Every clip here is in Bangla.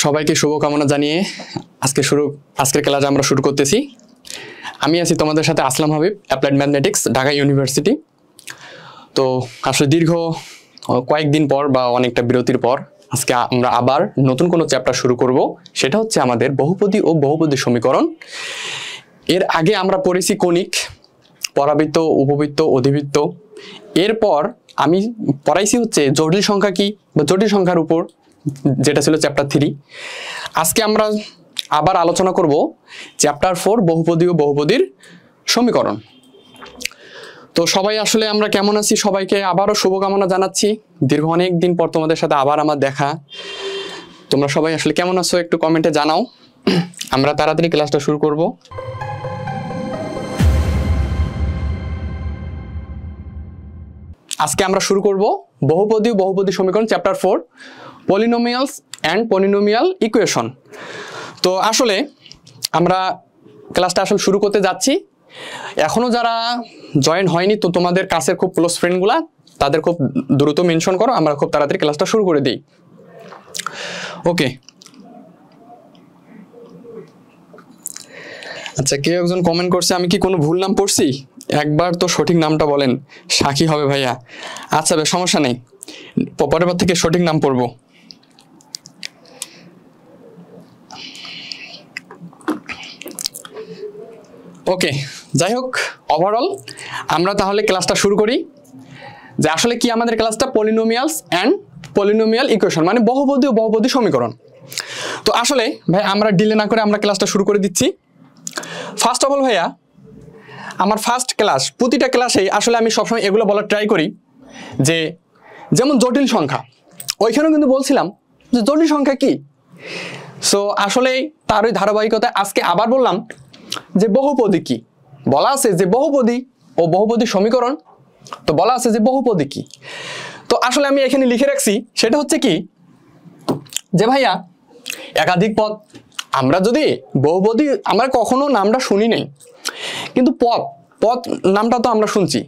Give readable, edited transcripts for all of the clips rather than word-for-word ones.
সবাইকে শুভকামনা জানিয়ে আজকের ক্লাস আমরা শুরু করতেছি। আমি আছি তোমাদের সাথে Aslam Habib, applied mathematics, Dhaka University. তো আসলে দীর্ঘ কয়েকদিন পর বা অনেকটা বিরতির পর আজকে আমরা আবার নতুন কোনো চ্যাপ্টার শুরু করব। সেটা হচ্ছে আমাদের বহুপদী ও বহুপদী সমীকরণ। এর আগে আমরা পড়েছি কণিক, পরাবৃত্ত, উপবৃত্ত, অধিবৃত্ত। এরপর আমি পড়াইছি হচ্ছে জটিল সংখ্যা কি বা জটিল সংখ্যার উপর, যেটা ছিল চ্যাপ্টার 3। আজকে আমরা আবার আলোচনা করব চ্যাপ্টার 4, বহুপদী ও বহুপদীর সমীকরণ। তো সবাই আসলে আমরা কেমন আছি, সবাইকে আবারও শুভকামনা জানাচ্ছি। দীর্ঘ অনেক দিন পর তোমাদের সাথে আবার আমার দেখা। তোমরা সবাই আসলে কেমন আছো একটু কমেন্টে জানাও। আমরা তাড়াতাড়ি ক্লাসটা শুরু করব। আজকে আমরা শুরু করব বহুপদী ও বহুপদী সমীকরণ chapter 4, polynomials and polynomial equation. তো আসলে আমরা ক্লাসটা আসলে শুরু করতে যাচ্ছি। এখনো যারা জয়েন হয়নি, তো তোমাদের কাছের খুব ক্লোজ ফ্রেন্ডগুলা তাদের খুব দ্রুত মেনশন করো, আমরা খুব তাড়াতাড়ি ক্লাসটা শুরু করে দিই। ওকে, আচ্ছা, কেউ একজন কমেন্ট করছে আমি কি কোনো ভুল নাম পড়ছি, একবার তো সঠিক নামটা বলেন। সাক্ষী হবে ভাইয়া। আচ্ছা বেশ, সমস্যা নেই, পরের বার থেকে সঠিক নাম পড়বো। ওকে, যাই হোক, ওভারঅল আমরা তাহলে ক্লাসটা শুরু করি। যে আসলে কি আমাদের ক্লাসটা পলিনোমিয়ালস অ্যান্ড পলিনোমিয়াল ইকুয়েশন, মানে বহুপদী ও বহুপদী সমীকরণ। তো আসলে ভাই আমরা ডিলে না করে আমরা ক্লাসটা শুরু করে দিচ্ছি। ফার্স্ট অফ অল ভাইয়া, আমার ফার্স্ট ক্লাস, প্রতিটা ক্লাসেই আসলে আমি সবসময় এগুলো বলার ট্রাই করি যে যেমন জটিল সংখ্যা, ওইখানেও কিন্তু বলছিলাম যে জটিল সংখ্যা কি। সো আসলে তার ওই ধারাবাহিকতায় আজকে আবার বললাম যে বহুপদী কি। বলা আছে যে বহুপদী ও বহুপদী সমীকরণ, তো বলা আছে যে বহুপদী কি। তো আসলে আমি এখানে লিখে রাখছি, সেটা হচ্ছে কি যে ভাইয়া একাধিক পদ। আমরা যদি বহুপদী, আমরা কখনো নামটা শুনি নাই, কিন্তু পদ নামটা তো আমরা শুনছি।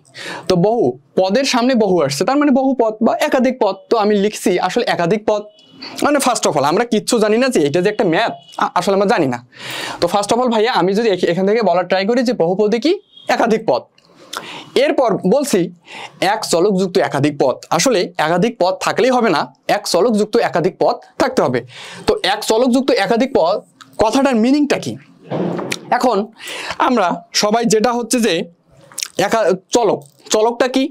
তো বহু পদের সামনে বহু আসছে, তার মানে বহু পদ বা একাধিক পদ। তো আমি লিখছি আসলে একাধিক পদ মানে ফার্স্ট অফ অল আমরা কিচ্ছু জানি না যে এটা যে একটা ম্যাথ, আসলে আমরা জানি না। তো ফার্স্ট অফ অল ভাইয়া আমি যদি এখান থেকে বলার ট্রাই করি যে বহুপদী কি, একাধিক পদ। এরপর বলছি এক চলকযুক্ত একাধিক পদ। আসলে একাধিক পদ থাকলেই হবে না, এক চলকযুক্ত একাধিক পদ থাকতে হবে। তো এক চলকযুক্ত একাধিক পদ কথাটার মিনিংটা কি? এখন আমরা সবাই যেটা হচ্ছে যে চলকটা কি,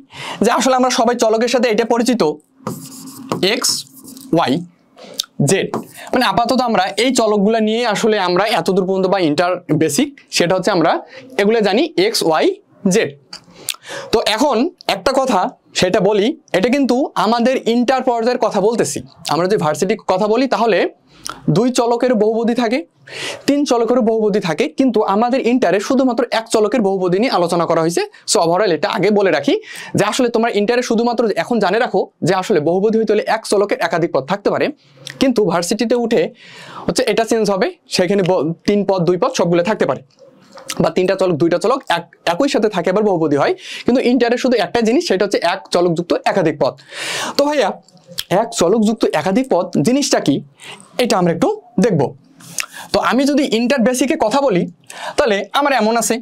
যে আসলে আমরা সবাই চলকের সাথে এটা পরিচিত এক্স, ওয়াই, জেড। মানে আপাতত আমরা এই চলকগুলো নিয়ে আসলে আমরা এতদূর পর্যন্ত বা ইন্টার বেসিক, সেটা হচ্ছে আমরা এগুলো জানি এক্স, ওয়াই, জেড। তো এখন একটা কথা সেটা বলি, এটা কিন্তু আমাদের ইন্টার পর্যায়ের কথা বলতেছি। আমরা যে ভার্সিটির কথা বলি তাহলে 2 চলকের বহুপদী থাকে, 3 চলকের বহুপদী থাকে, কিন্তু আমাদের ইন্টারে শুধুমাত্র এক চলকের বহুপদী নিয়ে আলোচনা করা হয়েছে। সো ওভারঅল এটা আগে বলে রাখি যে আসলে তোমরা ইন্টারে শুধুমাত্র এখন জানে রাখো যে আসলে বহুপদী হইতে হলে এক চলকের একাধিক পদ থাকতে পারে, কিন্তু ভার্সিটিতে উঠে হচ্ছে এটা চেঞ্জ হবে, সেখানে 3 পদ 2 পদ সবগুলো থাকতে পারে, বা 3টা চলক 2টা চলক একই সাথে থাকে, আবার বহুপদী হয়। কিন্তু ইন্টারে শুধু একটা জিনিস, সেটা হচ্ছে এক চলকযুক্ত একাধিক পদ। তো ভাইয়া এক চলকযুক্ত একাধিক পদ জিনিসটা কি, এটা আমরা একটু দেখব। তো আমি যদি ইন্টার বেসিকে কথা বলি তাহলে আমার এমন আছে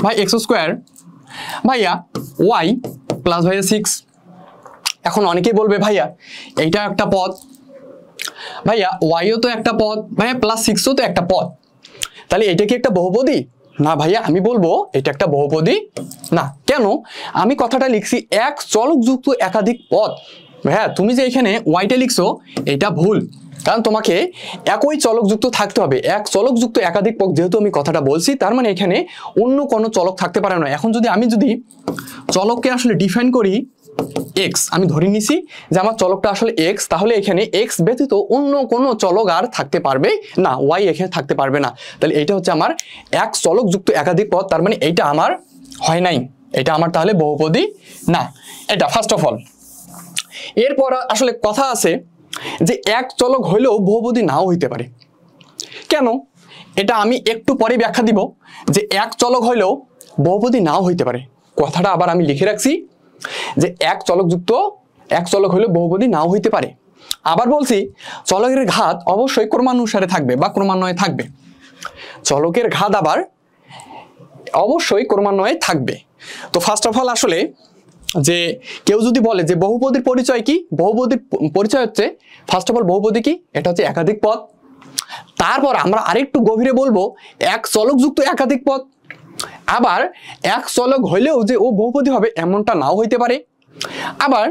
ভাই এক্স স্কোয়ার ভাইয়া ওয়াই প্লাস ভাইয়া 6। এখন অনেকেই বলবে ভাইয়া এইটা একটা পদ, ভাইয়া ওয়াইও তো একটা পদ, ভাইয়া প্লাস 6ও তো একটা পদ, তাহলে এটা কি একটা বহুপদী? না ভাইয়া, আমি বলবো এটা একটা বহুপদী না। কেন? আমি কথাটা লিখছি এক চলকযুক্ত একাধিক পদ। ভাইয়া তুমি যে এখানে ওয়াইটা লিখছো এটা ভুল, কারণ তোমাকে একই চলকযুক্ত থাকতে হবে। এক চলকযুক্ত একাধিক পদ যেহেতু আমি কথাটা বলছি, তার মানে এখানে অন্য কোনো চলক থাকতে পারে না। এখন যদি আমি চলককে আসলে ডিফাইন করি এক্স, আমি ধরে নিছি যে আমার চলকটা আসলে এক্স, তাহলে এখানে এক্স ব্যতীত অন্য কোনো চলক আর থাকতে পারবে না, ওয়াই এখানে থাকতে পারবে না। তাহলে এইটা হচ্ছে আমার এক চলকযুক্ত একাধিক পদ, তার মানে এইটা আমার হয় নাই, এটা আমার তাহলে বহুপদী না। এটা ফার্স্ট অফ অল। এরপর আসলে কথা আছে যে এক চলক হইলেও বহুপদী নাও হইতে পারে। কেন? এটা আমি একটু পরে ব্যাখ্যা দিব যে এক চলক হইলেও বহুপদী নাও হইতে পারে। কথাটা আবার আমি লিখে রাখছি যে এক চলক হইলেও বহুপদী নাও হইতে পারে। আবার বলছি চলকের ঘাত অবশ্যই ক্রমানুসারে থাকবে বা ক্রমান্বয়ে থাকবে। চলকের ঘাত আবার অবশ্যই ক্রমান্বয়ে থাকবে। তো ফার্স্ট অফ অল আসলে যে কেউ যদি বলে যে বহুপদীর পরিচয় কি, বহুপদীর পরিচয় হচ্ছে ফার্স্ট অফ অল বহুপদী কি, এটা হচ্ছে একাধিক পদ। তারপর আমরা আরেকটু গভীরে বলবো এক চলকযুক্ত একাধিক পদ। আবার এক চলক হইলেও যে ও বহুপদী হবে এমনটা নাও হইতে পারে। আবার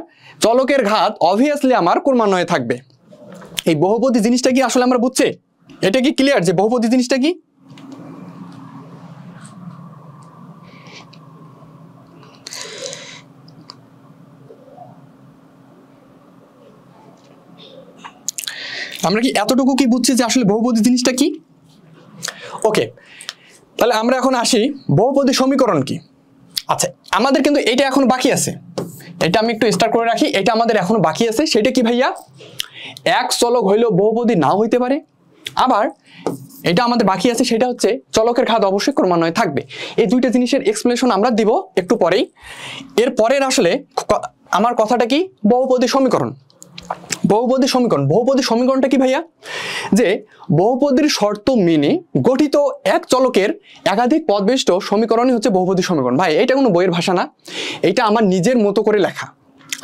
চলকের ঘাত অবভিয়াসলি আমার ক্রমান্বয়ে থাকবে। এই বহুপদী জিনিসটা কি আসলে আমরা বুঝছি? এটা কি ক্লিয়ার যে বহুপদী জিনিসটা কি? আমরা কি এতটুকু কি বুঝছি যে আসলে বহুপদী জিনিসটা কি? ওকে, তাহলে আমরা এখন আসি বহুপদী সমীকরণ কি। আচ্ছা, আমাদের কিন্তু এটা এখন বাকি আছে, এটা আমি একটু স্টার্ট করে রাখি। এটা আমাদের এখনো বাকি আছে, সেটা কি ভাইয়া? এক চলক হইলেও বহুপদী নাও হইতে পারে। আবার এটা আমাদের বাকি আছে, সেটা হচ্ছে চলকের ঘাত অবশ্যই ক্রমান্বয়ে থাকবে। এই দুইটা জিনিসের এক্সপ্লেনেশন আমরা দিব একটু পরেই। এর পরের আসলে আমার কথাটা কি? বহুপদী সমীকরণ। বহুপদী সমীকরণ, বহুপদী সমীকরণটা কি ভাইয়া? যে বহুপদীর শর্ত মেনে গঠিত এক চলকের একাধিক পদবিশিষ্ট সমীকরণই হচ্ছে বহুপদী সমীকরণ। ভাই এটা কোনো বইয়ের ভাষা না, এটা আমার নিজের মতো করে লেখা,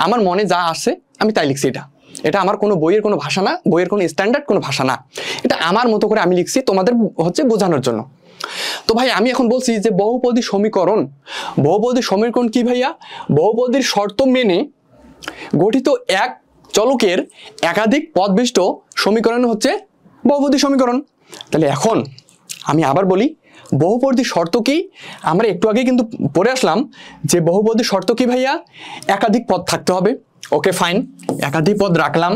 আমার মনে যা আসে আমি তাই লিখছি। এটা আমার কোনো বইয়ের কোনো ভাষা না, বইয়ের কোনো স্ট্যান্ডার্ড কোনো ভাষা না, এটা আমার মতো করে আমি লিখছি তোমাদের হচ্ছে বোঝানোর জন্য। তো ভাই আমি এখন বলছি যে বহুপদী সমীকরণ, বহুপদী সমীকরণ কি ভাইয়া? বহুপদীর শর্ত মেনে গঠিত এক চলকের একাধিক পদবিশিষ্ট সমীকরণ হচ্ছে বহুপদী সমীকরণ। তাহলে এখন আমি আবার বলি বহুপদী শর্ত কি? আমরা একটু আগে কিন্তু পড়ে আসলাম যে বহুপদী শর্ত কি ভাইয়া? একাধিক পদ থাকতে হবে। ওকে ফাইন, একাধিক পদ রাখলাম।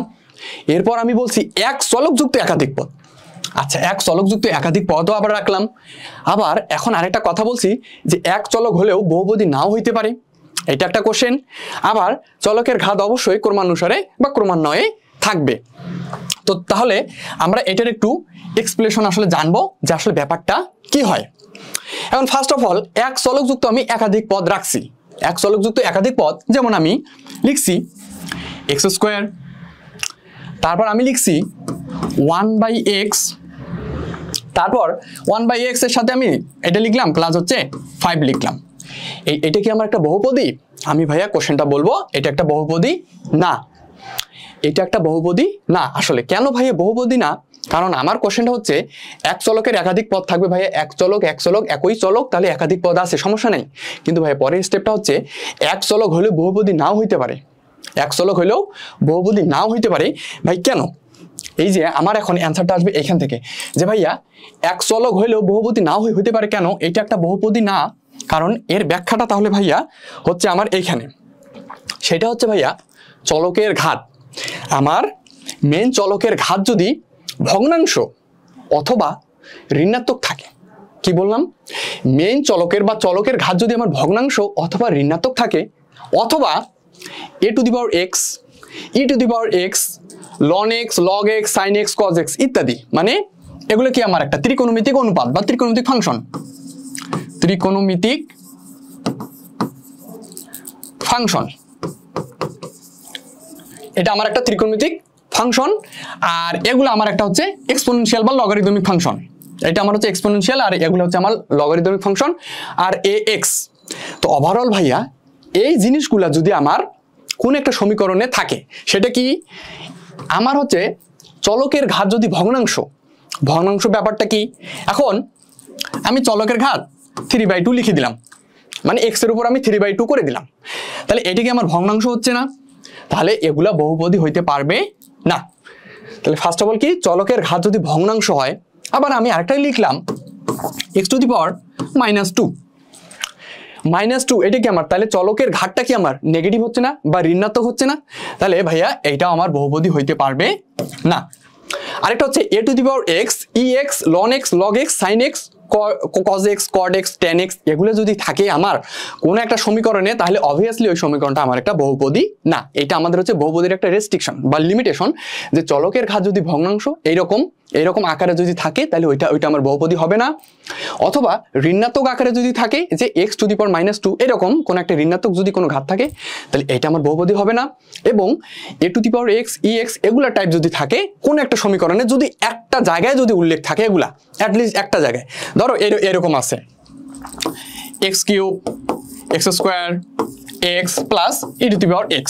এরপর আমি বলছি এক চলকযুক্ত একাধিক পদ। আচ্ছা, এক চলকযুক্ত একাধিক পদও আবার রাখলাম। আবার এখন আরেকটা কথা বলছি যে এক চলক হলেও বহুপদী নাও হইতে পারে, এটা একটা কোশ্চেন। আবার চলকের ঘাত অবশ্যই ক্রমানুসারে বা ক্রমান্বয়ে থাকবে। তো তাহলে আমরা এটার একটু এক্সপ্লেনেশন আসলে জানবো যে আসলে ব্যাপারটা কি হয়। এখন ফার্স্ট অফ অল এক চলকযুক্ত আমি একাধিক পদ রাখছি। এক চলকযুক্ত একাধিক পদ যেমন আমি লিখছি এক্স স্কোয়ার, তারপর আমি লিখছি 1/x, তারপর 1/x এর সাথে আমি এটা লিখলাম প্লাস হচ্ছে 5 লিখলাম। এটা কি আমার একটা বহুপদী? আমি ভাইয়া কোশ্চেনটা বলবো এটা একটা বহুপদী না, এটা একটা বহুপদী না। আসলে কেন ভাইয়া বহুপদী না? কারণ আমার কোশ্চেনটা হচ্ছে এক চলকের একাধিক পদ থাকবে ভাইয়া, এক চলক একই চলক, তাহলে একাধিক পদ আছে, সমস্যা নেই। কিন্তু ভাইয়া পরের স্টেপটা হচ্ছে এক চলক হলেও বহুপদী নাও হইতে পারে, এক চলক হলেও বহুপদী নাও হইতে পারে। ভাই কেন? এই যে আমার এখন অ্যান্সারটা আসবে এখান থেকে যে ভাইয়া এক চলক হইলেও বহুপদী নাও হইতে পারে কেন? এটা একটা বহুপদী না, কারণ এর ব্যাখ্যাটা তাহলে ভাইয়া হচ্ছে আমার এইখানে। সেটা হচ্ছে ভাইয়া চলকের ঘাত, আমার মেন চলকের ঘাত যদি ভগ্নাংশ অথবা ঋণাত্মক থাকে। কি বললাম? মেন চলকের বা চলকের ঘাত যদি আমার ভগ্নাংশ অথবা ঋণাত্মক থাকে, অথবা a two the power x, e two the power x, ln x, log x, sin x, cos x ইত্যাদি, মানে এগুলো কি আমার একটা ত্রিকোণমিতিক অনুপাত বা ত্রিকোণমিতিক ফাংশন। ত্রিকোণমিতিক ফাংশন, এটা আমার একটা ত্রিকোণমিতিক ফাংশন। আর এগুলো আমার একটা হচ্ছে এক্সপোনেনশিয়াল বা লগারিদমিক ফাংশন। এটা আমার হচ্ছে এক্সপোনেনশিয়াল আর এগুলো হচ্ছে আমার লগারিদমিক ফাংশন আর ax। তো ওভারঅল ভাইয়া এই জিনিসগুলা যদি আমার কোন একটা সমীকরণে থাকে, সেটা কি আমার হচ্ছে চলকের ঘাত যদি ভগ্নাংশ, ভগ্নাংশ ব্যাপারটা কি? এখন আমি চলকের ঘাত 3/2 লিখে দিলাম, মানে x এর উপর আমি 3/2 করে দিলাম, তাহলে এটা কি আমার ভগ্নাংশ হচ্ছে না? তাহলে এগুলা বহুপদী হইতে পারবে না। তাহলে ফার্স্ট অফ অল কি চলকের ঘাত যদি ভগ্নাংশ হয়, আবার আমি আরেকটাই লিখলাম x টু দি পাওয়ার -2, -2 এটা কি আমার তাহলে চলকের ঘাতটা কি আমার নেগেটিভ হচ্ছে না বা ঋণাত্মক হচ্ছে না? তাহলে ভাইয়া এইটাও আমার বহুপদী হইতে পারবে না। আরেকটা হচ্ছে a two the power x, ex, ln x, log x, sin x, cos x, cot x, tan x এগুলো যদি থাকে আমার কোন একটা সমীকরণে, তাহলে অবভিয়াসলি ওই সমীকরণটা আমার একটা বহুপদী না। এটা আমাদের হচ্ছে বহুপদীর একটা রেস্ট্রিকশন বা লিমিটেশন, যে চলকের ঘাত যদি ভগ্নাংশ এইরকম এরকম আকারে যদি থাকে তাহলে ওইটা আমার বহুপদী হবে না। অথবা ঋণাত্মক আকারে যদি থাকে যে x⁻², এরকম কোন একটা ঋণাত্মক যদি কোনো ঘাত থাকে তাহলে এটা আমার বহুপদী হবে না। এবং a⁴x ex এগুলা টাইপ যদি থাকে কোন একটা সমীকরণে, যদি একটা জায়গায় যদি উল্লেখ থাকে, এগুলা অ্যাটলিস্ট একটা জায়গায়, ধরো এরকম আছে x³ x² x plus e⁻x,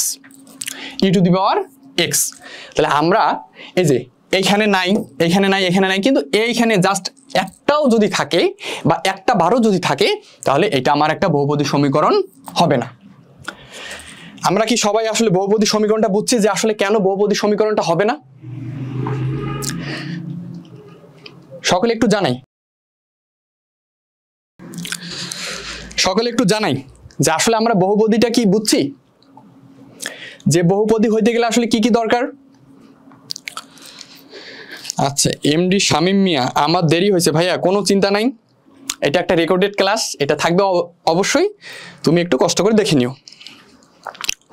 তাহলে আমরা এই যে এইখানে নাই, কিন্তু এইখানে জাস্ট একটাও যদি থাকে বা একটা বারও যদি থাকে তাহলে এটা আমার একটা বহুপদী সমীকরণ হবে না। আমরা কি সবাই আসলে বহুপদী সমীকরণটা বুঝছি যে আসলে কেন বহুপদী সমীকরণটা হবে না? সকলে একটু জানাই যে আসলে আমরা বহুপদীটা কি বুঝছি, যে বহুপদী হইতে গেলে আসলে কি কি দরকার। আচ্ছা, এমডি শামীম মিয়া, আমার দেরি হয়েছে ভাইয়া, কোনো চিন্তা নাই, এটা একটা রেকর্ডেড ক্লাস, এটা থাকবে অবশ্যই, তুমি একটু কষ্ট করে দেখে নিও।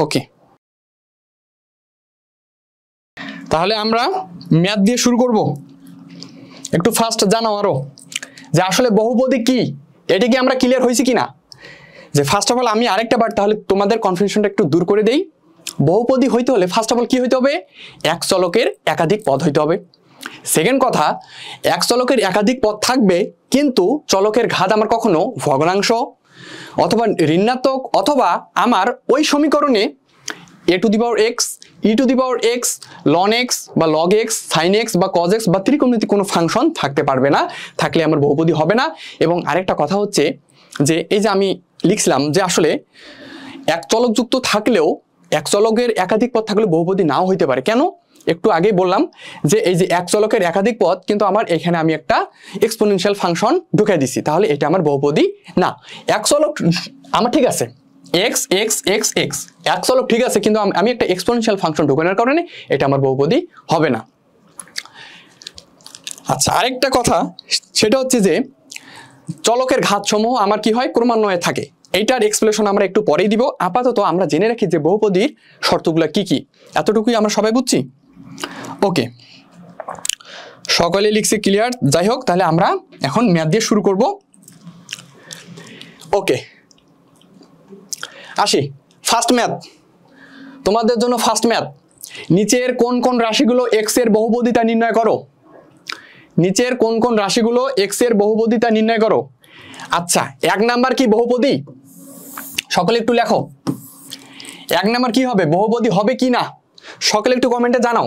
ওকে, তাহলে আমরা ম্যাথ দিয়ে শুরু করব। একটু ফার্স্ট জানাও আরো যে আসলে বহুপদী কি, এটা কি আমরা ক্লিয়ার হয়েছি কিনা। যে ফার্স্ট অফ অল আমি আরেকটা বার তাহলে তোমাদের কনফিউশনটা একটু দূর করে দেই। বহুপদী হইতে হলে ফার্স্ট অফ অল কি হইতে হবে, এক চলকের একাধিক পদ হইতে হবে। সেকেন্ড কথা, এক চলকের একাধিক পদ থাকবে কিন্তু চলকের ঘাত আমার কখনো ভগ্নাংশ অথবা ঋণাত্মক, অথবা আমার ওই সমীকরণে a⁴x e⁴x ln x বা log x sin x বা cos x বা ত্রিকোণমিতিক কোনো ফাংশন থাকতে পারবে না, থাকলে আমার বহুপদী হবে না। এবং আরেকটা কথা হচ্ছে যে এই যে আমি লিখছিলাম যে আসলে এক চলক যুক্ত থাকলেও এক চলকের একাধিক পদ থাকলে বহুপদী নাও হইতে পারে। কেন? একটু আগেই বললাম যে এই যে এক চলকের একাধিক পদ, কিন্তু আমার এখানে আমি একটা এক্সপোনেনশিয়াল ফাংশন ঢুকাই দিছি, তাহলে এটা আমার বহুপদী না। এক চলক আমার ঠিক আছে x x x x এক চলক ঠিক আছে, কিন্তু আমি একটা এক্সপোনেনশিয়াল ফাংশন ঢোকানোর কারণে এটা আমার বহুপদী হবে না। আচ্ছা, আরেকটা কথা সেটা হচ্ছে যে চলকের ঘাতসমূহ আমার কি হয়, ক্রমান্বয়ে থাকে। এইটার এক্সপ্লেনেশন আমরা একটু পরেই দিব। আপাতত আমরা জেনে রাখি যে বহুপদীর শর্তগুলো কি কি, এতটুকুই আমরা সবাই বুঝছি। ওকে, সকলে লিখছে ক্লিয়ার। যাই হোক, তাহলে আমরা এখন ম্যাথ দিয়ে শুরু করব। ওকে, আসি ফার্স্ট ম্যাথ, তোমাদের জন্য ফার্স্ট ম্যাথ। নিচের কোন কোন রাশিগুলো এক্স এর বহুপদীটা নির্ণয় করো। নিচের কোন কোন রাশিগুলো এক্স এর বহুপদীটা নির্ণয় করো। আচ্ছা, এক নাম্বার কি বহুপদী, সকলে একটু লেখো। এক নাম্বার কি হবে, বহুপদী হবে কি না, সকলে একটু কমেন্টে জানাও।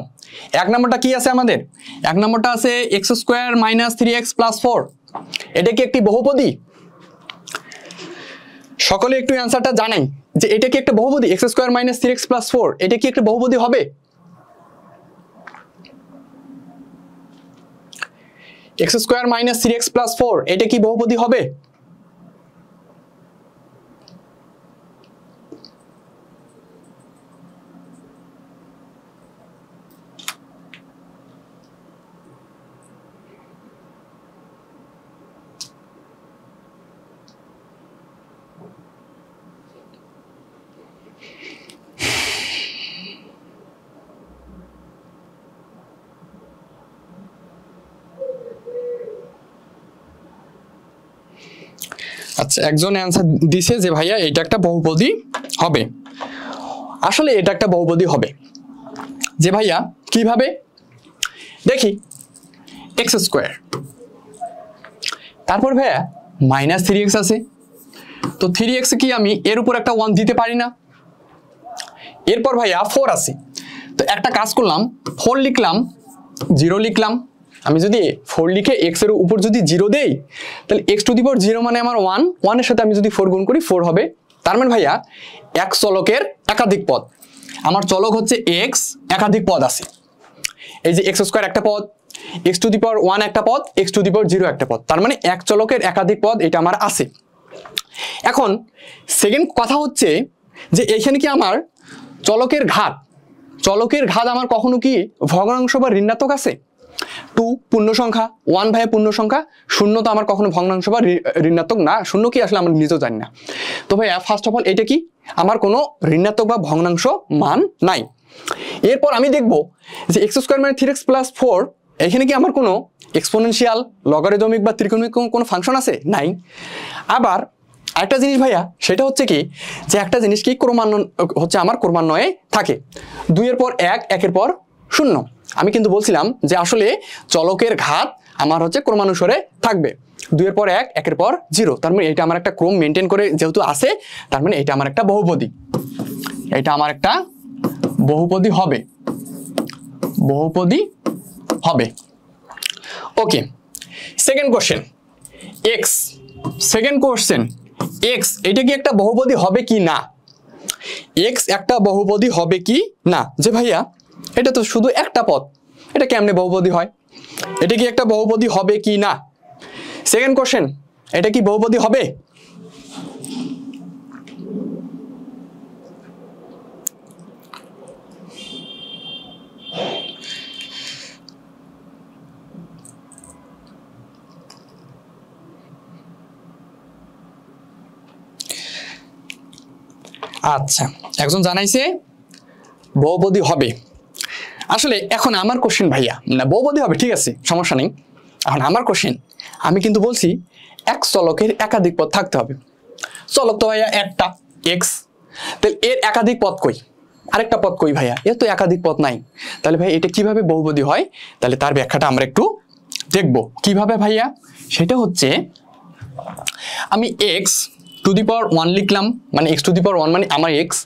এক নাম্বারটা কি আছে আমাদের, এক নাম্বারটা আছে x² - 3x + 4, এটা কি একটি বহুপদী? সকলে একটু অ্যান্সারটা জানাই যে এটা কি একটা বহুপদী, x² - 3x + 4 এটা কি একটা বহুপদী হবে? x² - 3x + 4 এটা কি বহুপদী হবে? আচ্ছা, একজন অ্যান্সার দিছে যে ভাইয়া এটা একটা বহুপদী হবে। আসলে এটা একটা বহুপদী হবে যে ভাইয়া কিভাবে দেখি, x², তারপর ভাইয়া -3x আছে, তো 3x কি আমি এর উপর একটা 1 দিতে পারি না? এরপর ভাইয়া 4 আছে, তো একটা কাজ করলাম, 4 লিখলাম, 0 লিখলাম। আমি যদি 4 লিখে x এর উপর যদি 0 দেই তাহলে x⁴ মানে আমার 1 এর সাথে আমি যদি 4 গুণ করি 4 হবে। তার মানে ভাইয়া এক চলকের একাধিক পদ, আমার চলক হচ্ছে x, একাধিক পদ আছে। এই যে x² একটা পদ, x⁴ একটা পদ, x⁴ একটা পদ, তার মানে এক চলকের একাধিক পদ এটা আমার আছে। এখন সেকেন্ড কথা হচ্ছে যে এখানে কি আমার চলকের ঘাত আমার কখনো কি ভগ্নাংশ বা ঋণাত্মক আছে? 2 পূর্ণ সংখ্যা, 1 ভাইয়া পূর্ণ সংখ্যা, 0 তো আমার কখনো ভগ্নাংশ বা ঋণাত্মক না, 0 কি আসলে আমরা নিজেও জানি না। তো ভাইয়া ফার্স্ট অফ অল এটা কি, আমার কোনো ঋণাত্মক বা ভগ্নাংশ মান নাই। এরপর আমি দেখব যে x² - 3x + 4 এখানে কি আমার কোনো এক্সপোনেনশিয়াল, লগারিদমিক বা ত্রিকোণমিক কোনো ফাংশন আছে? নাই। আবার আরেকটা জিনিস ভাইয়া, সেটা হচ্ছে কি যে একটা জিনিস কি ক্রমান্বয় হচ্ছে আমার ক্রমান্বয়ে থাকে, 2 এর পর 1, 1 এর পর 0। আমি কিন্তু বলছিলাম যে আসলে চলকের ঘাত আমার হচ্ছে ক্রমানুসারে থাকবে, 2 এর পর 1, 1 এর পর 0। তার মানে এটা আমার একটা ক্রম মেনটেন করে যেহেতু আছে, তার মানে এটা আমার একটা বহুপদী, এটা আমার একটা বহুপদী হবে, বহুপদী হবে। Okay, second question x, second question x, এটা কি একটা বহুপদী হবে কি না? এক্স একটা বহুপদী হবে কি না? যে ভাইয়া এটা তো শুধু একটা পদ, এটা কেমনে বহুপদী হয়? এটা কি একটা বহুপদী হবে কি না? সেকেন্ড কোশ্চেন, এটা কি বহুপদী হবে? আচ্ছা, একজন জানাইছে বহুপদী হবে। আসলে এখন আমার কোশ্চেন ভাইয়া, না বহুপদী হবে ঠিক আছে, সমস্যা নেই। এখন আমার কোশ্চেন, আমি কিন্তু বলছি এক চলকের একাধিক পদ থাকতে হবে। চলক তো ভাইয়া একটা এক্স, তাহলে এর একাধিক পদ কই? আরেকটা পদ কই ভাইয়া? এর তো একাধিক পদ নাই। তাহলে ভাই এটা কিভাবে বহুপদী হয়? তাহলে তার ব্যাখ্যাটা আমরা একটু দেখব। কিভাবে ভাইয়া? সেটা হচ্ছে আমি এক্স টু দি পাওয়ার 1 লিখলাম, মানে এক্স টু দি পাওয়ার 1 মানে আমার এক্স।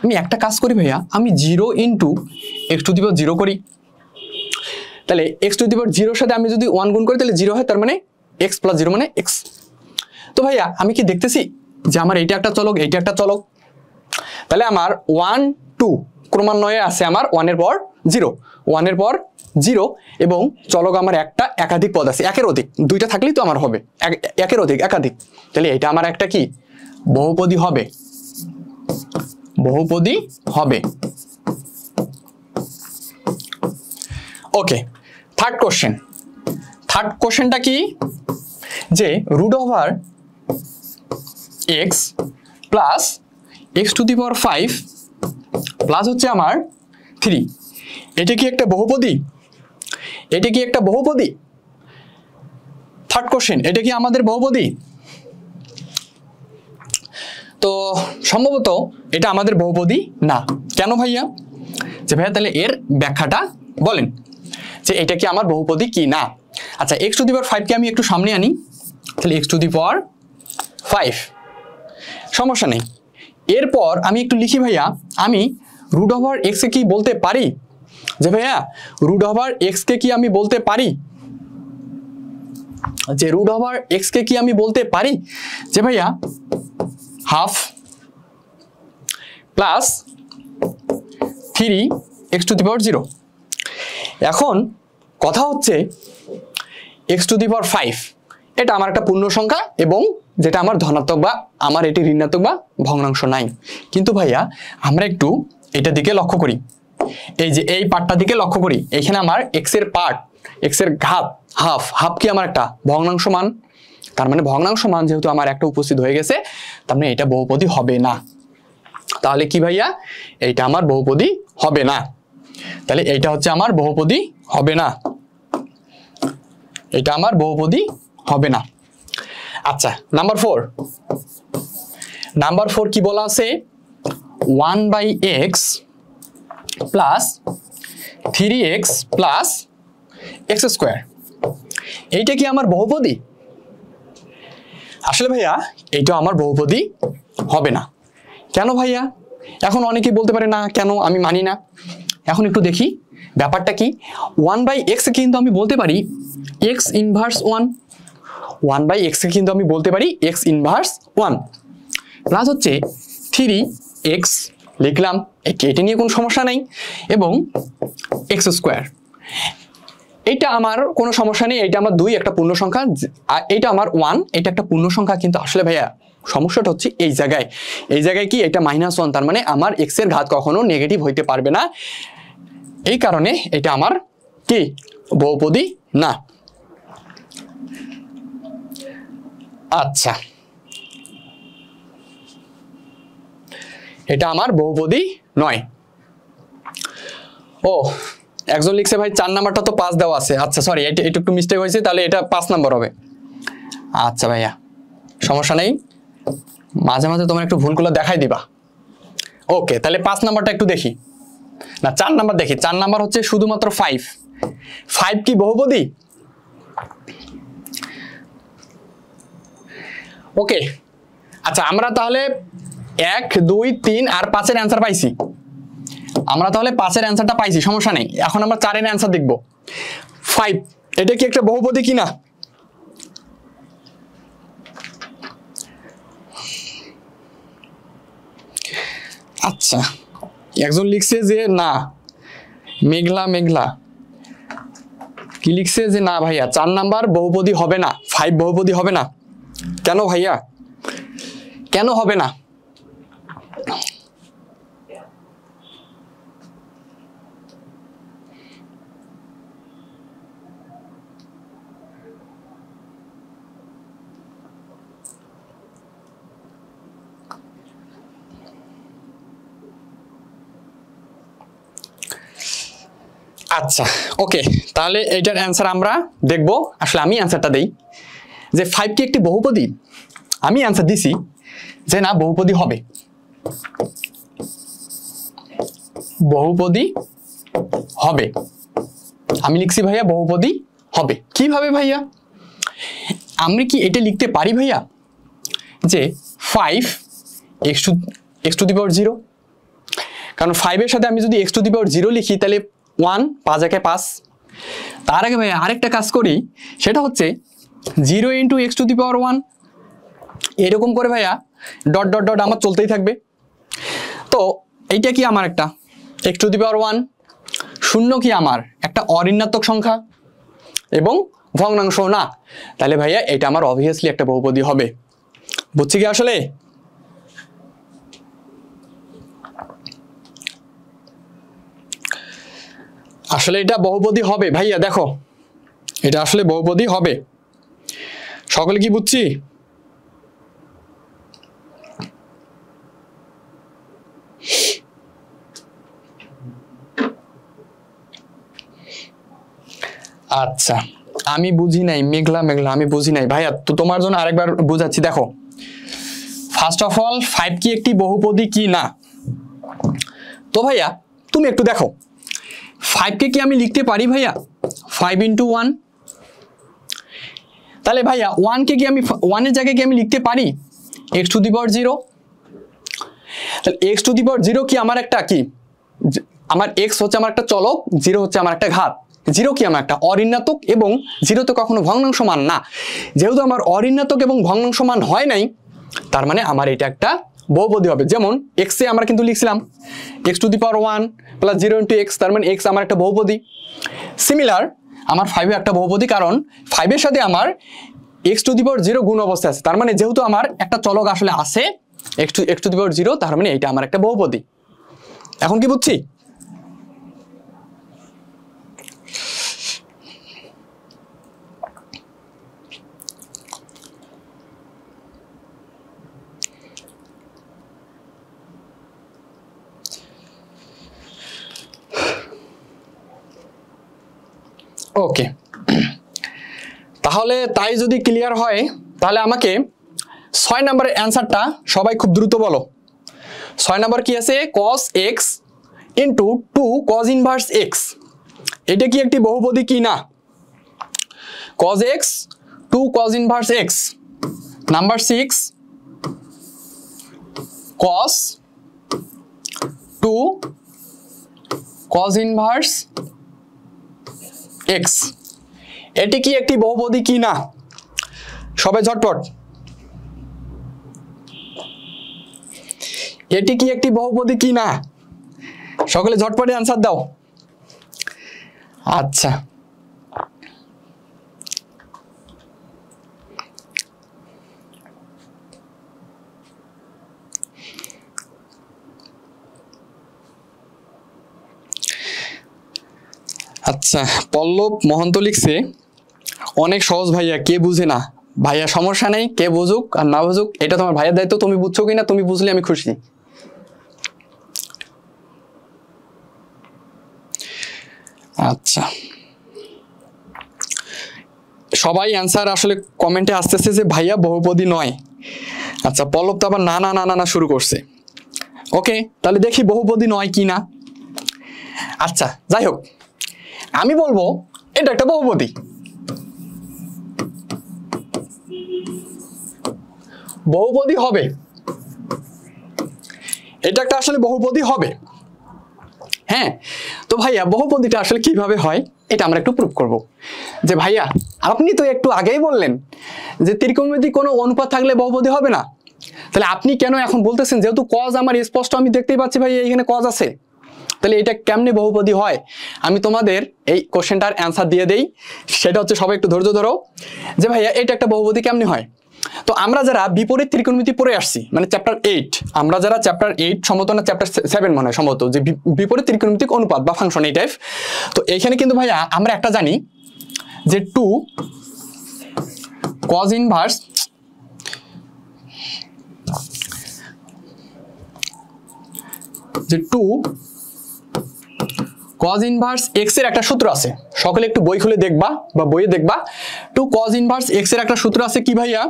আমি একটা কাজ করি ভাইয়া, আমি 0 into x to the power 0 করি। তাহলে এক্স টু দি পাওয়ার 0 সাথে আমি যদি 1 গুণ করি তাহলে 0 হয়, তার মানে এক্স প্লাস 0 মানে এক্স। তো ভাইয়া আমি কি দেখতেছি যে আমার এইটা একটা চলক, এইটা একটা চলক। তাহলে আমার 1, 2 ক্রমান্বয়ে আছে আমার 1 এর পর 0, 1 এর পর 0, এবং চলক আমার একটা একাধিক পদ আছে, একের অধিক, দুইটা থাকলেই তো আমার হবে একের অধিক একাধিক। তাহলে এটা আমার একটা কি বহুপদী হবে, বহুপদী হবে। ওকে, থার্ড কোশ্চেন, থার্ড কোশ্চেনটা কি যে root over x plus x to the power 5 plus হচ্ছে আমার 3, এটা কি একটা বহুপদী? এটা কি একটা বহুপদী? থার্ড কোশ্চেন, এটা কি আমাদের বহুপদী? তো সম্ভবত এটা আমাদের বহুপদী না। কেন ভাইয়া? যে ভাইয়া তাহলে এর ব্যাখ্যাটা বলেন যে এটা কি আমার বহুপদী কি না। আচ্ছা, এক্স টু দি পাওয়ার 5 কে আমি একটু সামনে আনি, তাহলে এক্স টু দি পাওয়ার 5, সমস্যা নেই। এরপর আমি একটু লিখি ভাইয়া, আমি রুট ওভার এক্স কে কি বলতে পারি? যে ভাইয়া রুট ওভার এক্স কে কি আমি বলতে পারি? যে রুট ওভার এক্স কে কি আমি বলতে পারি যে ভাইয়া half plus 3 x to the power 0। এখন কথা হচ্ছে এক্স টু দি পাওয়ার 5 এটা আমার একটা পূর্ণ সংখ্যা, এবং যেটা আমার ধনাত্মক বা আমার এটি ঋণাত্মক বা ভগ্নাংশ নাই। কিন্তু ভাইয়া আমরা একটু এটা দিকে লক্ষ্য করি, এই যে এই পার্টটা দিকে লক্ষ্য করি, এখানে আমার এক্স এর পার্ট, এক্স এর ঘাত হাফ, হাফ কি আমার একটা ভগ্নাংশ মান, তার মানে ভগ্নাংশ মান যেহেতু আমার একটা উপস্থিত হয়ে গেছে, তার মানে এটা বহুপদী হবে না। তাহলে কি ভাইয়া? এইটা আমার বহুপদী হবে না। তাহলে এইটা হচ্ছে আমার বহুপদী হবে না, এটা আমার বহুপদী হবে না। আচ্ছা, নাম্বার 4, নাম্বার 4 কি বলা আছে? 1/x plus 3x plus x square, এইটা কি আমার বহুপদী? আসলে ভাইয়া এইটা আমার বহুপদী হবে না। কেন ভাইয়া? এখন অনেকেই বলতে পারে না কেন, আমি মানি না। এখন একটু দেখি ব্যাপারটা কি। 1/x কিন্তু আমি বলতে পারি x ইনভার্স 1, 1/x কিন্তু আমি বলতে পারি x ইনভার্স 1, প্লাস হচ্ছে 3x লিখলাম, এটা নিয়ে কোনো সমস্যা নেই, এবং এক্স স্কোয়ার, এটা আমার কোনো সমস্যা নেই, এটা আমার 2 একটা পূর্ণ সংখ্যা, আর এটা আমার 1 এটা একটা পূর্ণ সংখ্যা। কিন্তু আসলে ভাইয়া সমস্যাটা হচ্ছে এই জায়গায়, এই জায়গায় কি এটা -1, তার মানে আমার x এর ঘাত কখনো নেগেটিভ হইতে পারবে না, এই কারণে এটা আমার কি বহুপদী না। আচ্ছা, এটা আমার বহুপদী নয়। ও একজন লিখছে ভাই 4 নাম্বারটা তো 5 দেওয়া আছে। আচ্ছা সরি, এটা একটু মিস্টেক হয়েছে, তাহলে এটা 5 নাম্বার হবে। আচ্ছা ভাইয়া সমস্যা নেই, মাঝে মাঝে তোমার একটু ভুলগুলো দেখাই দিবা। ওকে, তাহলে 5 নাম্বারটা একটু দেখি, না 4 নাম্বার দেখি। 4 নাম্বার হচ্ছে শুধুমাত্র 5। 5 কি বহুপদী? ওকে, আচ্ছা আমরা তাহলে 1 2 3 আর 5-এর অ্যান্সার পাইছি। আমরা তাহলে 5-এর অ্যান্সারটা পাইছি, সমস্যা নেই। এখন আমরা 4-এর অ্যান্সার দেখব। 5 এটা কি একটা বহুপদী কিনা? আচ্ছা একজন লিখছে যে না, মেঘলা মেঘলা কি লিখছে যে না ভাইয়া 4 নাম্বার বহুপদী হবে না, 5 বহুপদী হবে না। কেন ভাইয়া, কেন হবে না? আচ্ছা ওকে, তাহলে এইটার অ্যান্সার আমরা দেখব। আসলে আমি অ্যান্সারটা দেই যে 5 কি একটি বহুপদী। আমি অ্যান্সার দিছি যে না বহুপদী হবে, বহুপদী হবে। আমি লিখছি ভাইয়া বহুপদী হবে। কিভাবে ভাইয়া? আমরা কি এটা লিখতে পারি ভাইয়া যে 5 x টু দি পাওয়ার 0? কারণ 5-এর সাথে আমি যদি x টু দি পাওয়ার 0 লিখি তাহলে 1 5 একে 5। তার আগে ভাইয়া আরেকটা কাজ করি, সেটা হচ্ছে 0 ইন্টু x টু দি পাওয়ার 1, এরকম করে ভাইয়া ডট ডট ডট আমার চলতেই থাকবে। তো এইটা কি আমার একটা x টু দি পাওয়ার 1, শূন্য কি আমার একটা অঋণাত্মক সংখ্যা এবং ভগ্নাংশ না, তাহলে ভাইয়া এটা আমার অবভিয়াসলি একটা বহুপদী হবে। বুঝছি কি আসলে? আসলে এটা বহুপদী হবে ভাইয়া, দেখো এটা আসলে বহুপদী হবে। সকলে কি বুঝছি? আচ্ছা আমি বুঝি নাই, মেঘলা মেঘলা আমি বুঝি নাই ভাইয়া, তো তোমার জন্য আরেকবার বুঝাচ্ছি। দেখো ফার্স্ট অফ অল 5 কি একটি বহুপদী কি না? তো ভাইয়া তুমি একটু দেখো 5 কে কি আমি লিখতে পারি ভাইয়া 5 ইন্টু 1? তাহলে ভাইয়া 1 কে কি আমি 1 এর জায়গায় কি আমি লিখতে পারি x টু দি পাওয়ার 0? তাহলে x টু দি পাওয়ার 0 কি আমার একটা কি, আমার x হচ্ছে আমার একটা চলক, 0 হচ্ছে আমার একটা ঘাত। 0 কি আমার একটা অঋণাত্মক এবং 0 তো কখনো ভগ্নাংশ মান না। যেহেতু আমার অঋণাত্মক এবং ভগ্নাংশ মান হয় নাই, তার মানে আমার এটা একটা বহুপদী হবে। যেমন x এ আমরা কিন্তু লিখছিলাম x to the power 1 plus 0 into x, তার মানে x আমার একটা বহুপদী। সিমিলার আমার 5 একটা বহুপদী, কারণ 5 এর সাথে আমার x টু দি পাওয়ার 0 গুণ অবস্থায় আছে। তার মানে যেহেতু আমার একটা চলক আসলে আছে x টু দি পাওয়ার 0, তার মানে এইটা আমার একটা বহুপদী। এখন কি বুঝছি? ওকে, তাহলে তাই যদি ক্লিয়ার হয় তাহলে আমাকে 6 নম্বরের অ্যান্সারটা সবাই খুব দ্রুত বলো। 6 নম্বর কি আছে? cos x into 2 cos inverse x, এটা কি একটি বহুপদী কি না? cos x 2 cos inverse x। Number 6 cos 2 cos inverse x, এটি কি একটি বহুপদী কি না? সবাই ঝটপট, এটি কি একটি বহুপদী কি না? সকলে ঝটপটে আনসার দাও। আচ্ছা আচ্ছা পল্লব মহন্ত লিখছে অনেক সহজ ভাইয়া, কে বুঝে না। ভাইয়া সমস্যা নেই, কে বুঝুক আর না বুঝুক এটা তোমার ভাইয়ের দায়িত্ব। তুমি বুঝছো কিনা, তুমি বুঝলে আমি খুশি। আচ্ছা, সবাই অ্যান্সার আসলে কমেন্টে আসতেছে যে ভাইয়া বহুপদী নয়। আচ্ছা, পল্লব তো আবার না না না না না শুরু করছে। ওকে, তাহলে দেখি বহুপদী নয় কি না। আচ্ছা, যাই হোক, আমি বলবো এটা একটা বহুপদী। বহুপদী হবে, এটা একটা আসলে বহুপদী হবে। হ্যাঁ, তো ভাইয়া বহুপদীটা আসলে কিভাবে হয় এটা আমরা একটু প্রুভ করব। যে ভাইয়া আপনি তো একটু আগেই বললেন যে ত্রিকোণমিতিক কোনো অনুপাত থাকলে বহুপদী হবে না, তাহলে আপনি কেন এখন বলতেছেন যেহেতু কজ আমার স্পষ্ট, আমি দেখতেই পাচ্ছি ভাই এইখানে কজ আছে, তাহলে এটা কেমনে বহুপদী হয়? আমি তোমাদের এই কোশ্চেনটার অ্যান্সার দিয়ে দেই। সেটা হচ্ছে, সবাই একটু ধৈর্য ধরো, যে ভাইয়া এটা একটা বহুপদী কেমনে হয়। তো আমরা যারা বিপরীত ত্রিকোণমিতি পড়ে আসছি, মানে চ্যাপ্টার 8, আমরা যারা চ্যাপ্টার 8 সম্ভবত না চ্যাপ্টার 7 মনে হয় সম্ভবত, যে বিপরীত ত্রিকোণমিতিক অনুপাত বা ফাংশন এই টাইপ, তো এইখানে কিন্তু ভাইয়া আমরা একটা জানি যে 2 cos inverse cos inverse x এর একটা সূত্র আছে, সকলে একটু বই খুলে দেখবা বা বইয়ে দেখবা। 2 cos ইনভার্স x এর একটা সূত্র আছে কি ভাইয়া?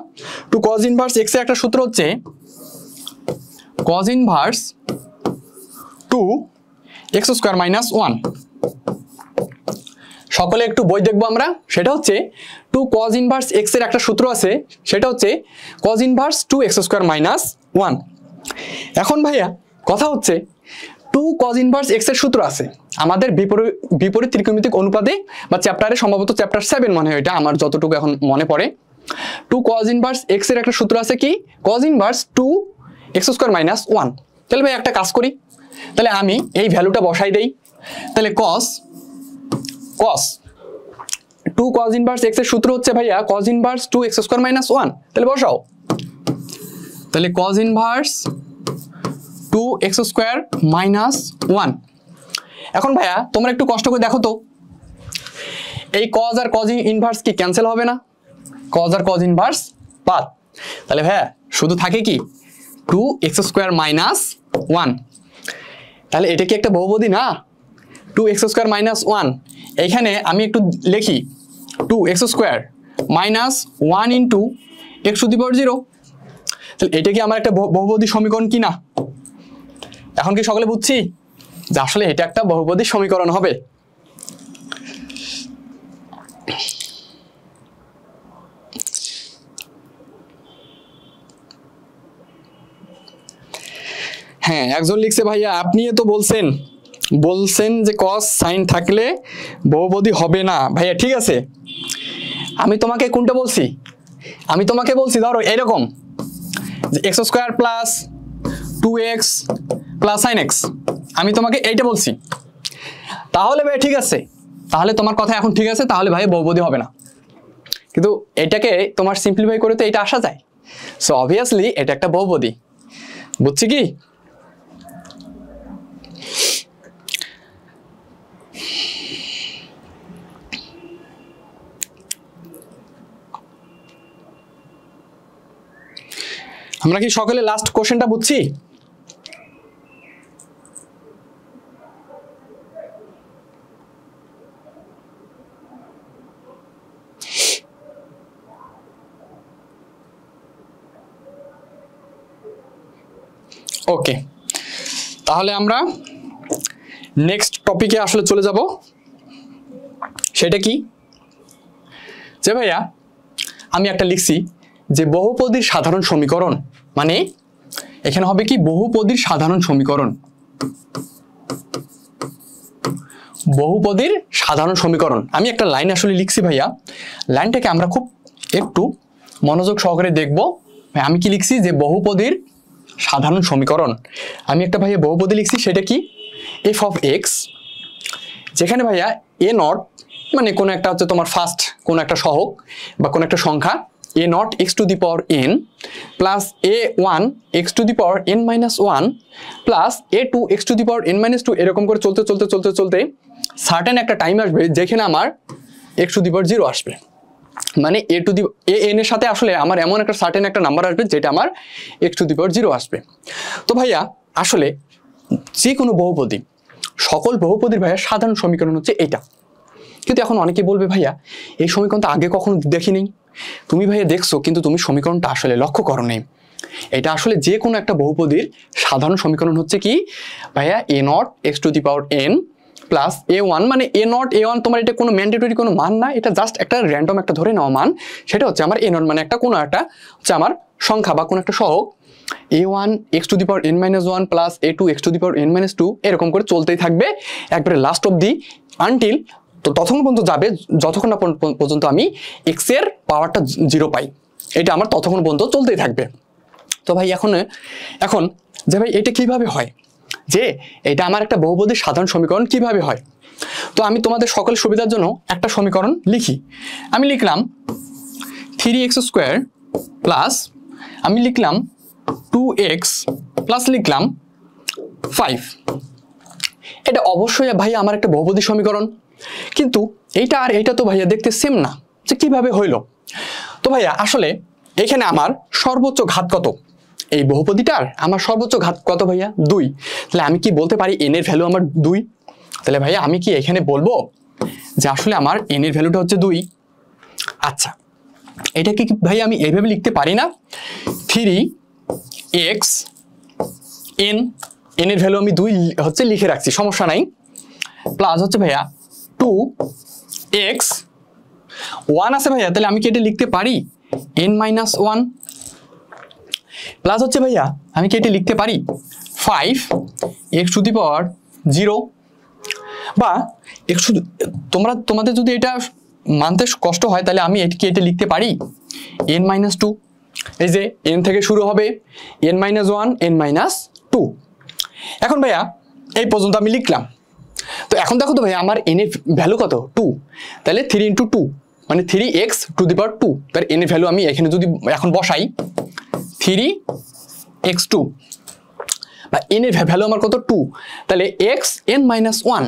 2 cos ইনভার্স x এর একটা সূত্র হচ্ছে cos inverse 2 x square minus 1। সকলে একটু বই দেখবো আমরা। সেটা হচ্ছে 2 cos ইনভার্স x এর একটা সূত্র আছে, সেটা হচ্ছে cos inverse 2x square minus 1। এখন ভাইয়া কথা হচ্ছে 2 cos ইনভার্স x এর সূত্র আছে আমাদের বিপরীত ত্রিকোণমিতিক অনুপাতে বা চ্যাপ্টারে, সম্ভবত চ্যাপ্টার 7 মনে হয় এটা, আমার যতটুকু এখন মনে পড়ে। 2 cos ইনভার্স x এর একটা সূত্র আছে কি? cos inverse 2x square minus 1। তাহলে ভাই একটা কাজ করি, তাহলে আমি এই ভ্যালুটা বসাই দেই। তাহলে cos 2 cos ইনভার্স x এর সূত্র হচ্ছে ভাইয়া cos inverse 2x square minus 1। তাহলে বসাও, তাহলে cos inverse 2x square minus 1। এখন ভাইয়া তোমরা একটু কষ্ট করে দেখো তো, এই cos আর cos ইনভার্স কি ক্যান্সেল হবে না? cos আর cos ইনভার্স বাদ, তাহলে ভাইয়া শুধু থাকে কি 2x স্কয়ার মাইনাস 1। তাহলে এটা কি একটা বহুপদী না? 2x স্কয়ার মাইনাস 1, এইখানে আমি একটু লিখি 2x square minus 1 into x to the power 0। তাহলে এটা কি আমার একটা বহুপদী সমীকরণ কি না? এখন কি সকলে বুঝছি যে আসলে এটা একটা বহুপদী সমীকরণ হবে। হ্যাঁ, একজন লিখছে ভাইয়া আপনি তো বলছেন যে cos সাইন থাকলে বহুপদী হবে না। ভাইয়া ঠিক আছে, আমি তোমাকে কোনটা বলছি? আমি তোমাকে বলছি ধরো এরকম যে x square plus 2x plus sin x, আমি তোমাকে এইটা বলছি। তাহলে ভাই ঠিক আছে, তাহলে তোমার কথা এখন ঠিক আছে, তাহলে ভাই বহুপদী হবে না। কিন্তু এটাকে তোমার সিম্পলিফাই করে তো এটা আসা যায়, সো অবভিয়াসলি এটা একটা বহুপদী। বুঝছি কি? আমরা কি সকলে লাস্ট কোশ্চেনটা বুঝছি? ওকে, তাহলে আমরা নেক্সট টপিকে আসলে চলে যাব। সেটা কি যে ভাইয়া আমি একটা লিখছি যে বহুপদীর সাধারণ সমীকরণ, মানে এখানে হবে কি বহুপদীর সাধারণ সমীকরণ। বহুপদীর সাধারণ সমীকরণ আমি একটা লাইন আসলে লিখছি ভাইয়া, লাইনটাকে আমরা খুব একটু মনোযোগ সহকারে দেখব। আমি কি লিখছি যে বহুপদীর সাধারণ সমীকরণ, আমি একটা ভাইয়া বহুপদী লিখছি, সেটা কি f of x, যেখানে ভাইয়া a নট মানে কোন একটা হচ্ছে তোমার ফার্স্ট কোন একটা সহগ বা কোন একটা সংখ্যা a not x to the power n plus a1 x to the power n minus 1 plus a2 x to the power n minus 2, এরকম করে চলতে চলতে চলতে চলতে সার্টেন একটা টাইম আসবে যেখানে আমার x টু দি পাওয়ার 0 আসবে। মানে an এর সাথে আসলে আমার এমন একটা সার্টেন একটা নাম্বার আসবে যেটা আমার x টু দি পাওয়ার 0 আসবে। তো ভাইয়া আসলে যে কোনো বহুপদী, সকল বহুপদীর ভাইয়া সাধারণ সমীকরণ হচ্ছে এটা। কিন্তু এখন অনেকে বলবে ভাইয়া এই সমীকরণ তো আগে কখনো দেখিনি। তুমি ভাইয়া দেখছো, কিন্তু তুমি সমীকরণটা আসলে লক্ষ্য করো নাই। এটা আসলে যে কোনো একটা বহুপদীর সাধারণ সমীকরণ হচ্ছে কি ভাইয়া a not x to the power n plus a1, মানে a নট a1 তোমার এটা কোনো ম্যান্ডেটরি কোনো মান না, এটা জাস্ট একটা র্যান্ডম একটা ধরে নেওয়া মান। সেটা হচ্ছে আমার a নট, মানে একটা কোনো একটা হচ্ছে আমার সংখ্যা বা কোনো একটা সহগ a1 x to the power n minus 1 plus a2 x to the power n minus 2 এরকম করে চলতেই থাকবে একবারে লাস্ট অবধি, আনটিল তো ততক্ষণ পর্যন্ত যাবে যতক্ষণ না পর্যন্ত আমি x এর পাওয়ারটা 0 পাই। এটা আমার ততক্ষণ পর্যন্ত চলতেই থাকবে। তো ভাই এখন যে ভাই এটা কিভাবে হয়, যে এটা আমার একটা বহুপদীর সাধারণ সমীকরণ কিভাবে হয়। তো আমি তোমাদের সকল সুবিধার জন্য একটা সমীকরণ লিখি। আমি লিখলাম 3x স্কোয়ার প্লাস আমি লিখলাম 2x প্লাস লিখলাম 5। এটা অবশ্যই ভাই আমার একটা বহুপদী সমীকরণ, কিন্তু এইটা আর এইটা তো ভাইয়া দেখতে সেম না, যে কিভাবে হইল। তো ভাইয়া আসলে এখানে আমার সর্বোচ্চ ঘাত কত, এই বহুপদীটার আমার সর্বোচ্চ ঘাত কত ভাইয়া 2। তাহলে আমি কি বলতে পারি n এর ভ্যালু আমার 2। তাহলে ভাইয়া আমি কি এখানে বলবো যে আসলে আমার n এর ভ্যালুটা হচ্ছে 2। আচ্ছা, এটা কি ভাইয়া আমি এইভাবে লিখতে পারি না, 3x n, n এর ভ্যালু আমি 2 হচ্ছে লিখে রাখছি, সমস্যা নাই, প্লাস হচ্ছে ভাইয়া 2x 1 আছে ভাইয়া, তাহলে আমি কি এটা লিখতে পারি n মাইনাস 1, প্লাস হচ্ছে ভাইয়া আমি কি এটা লিখতে পারি 5x টু দি পাওয়ার 0, বা তোমাদের যদি এটা মানতে কষ্ট হয় তাহলে আমি কি এটা লিখতে পারি n মাইনাস 2। এই যে n থেকে শুরু হবে n মাইনাস 1 n মাইনাস 2। এখন ভাইয়া এই পর্যন্ত আমি লিখলাম। তো এখন দেখো তো ভাইয়া আমার n এর ভ্যালু কত 2, তাহলে 3 ইন্টু 2 মানে 3x টু দি পাওয়ার 2, তার n এর ভ্যালু আমি এখানে যদি এখন বসাই 3x2, বা n এর ভ্যালু আমার কত 2, তাহলে x n মাইনাস 1,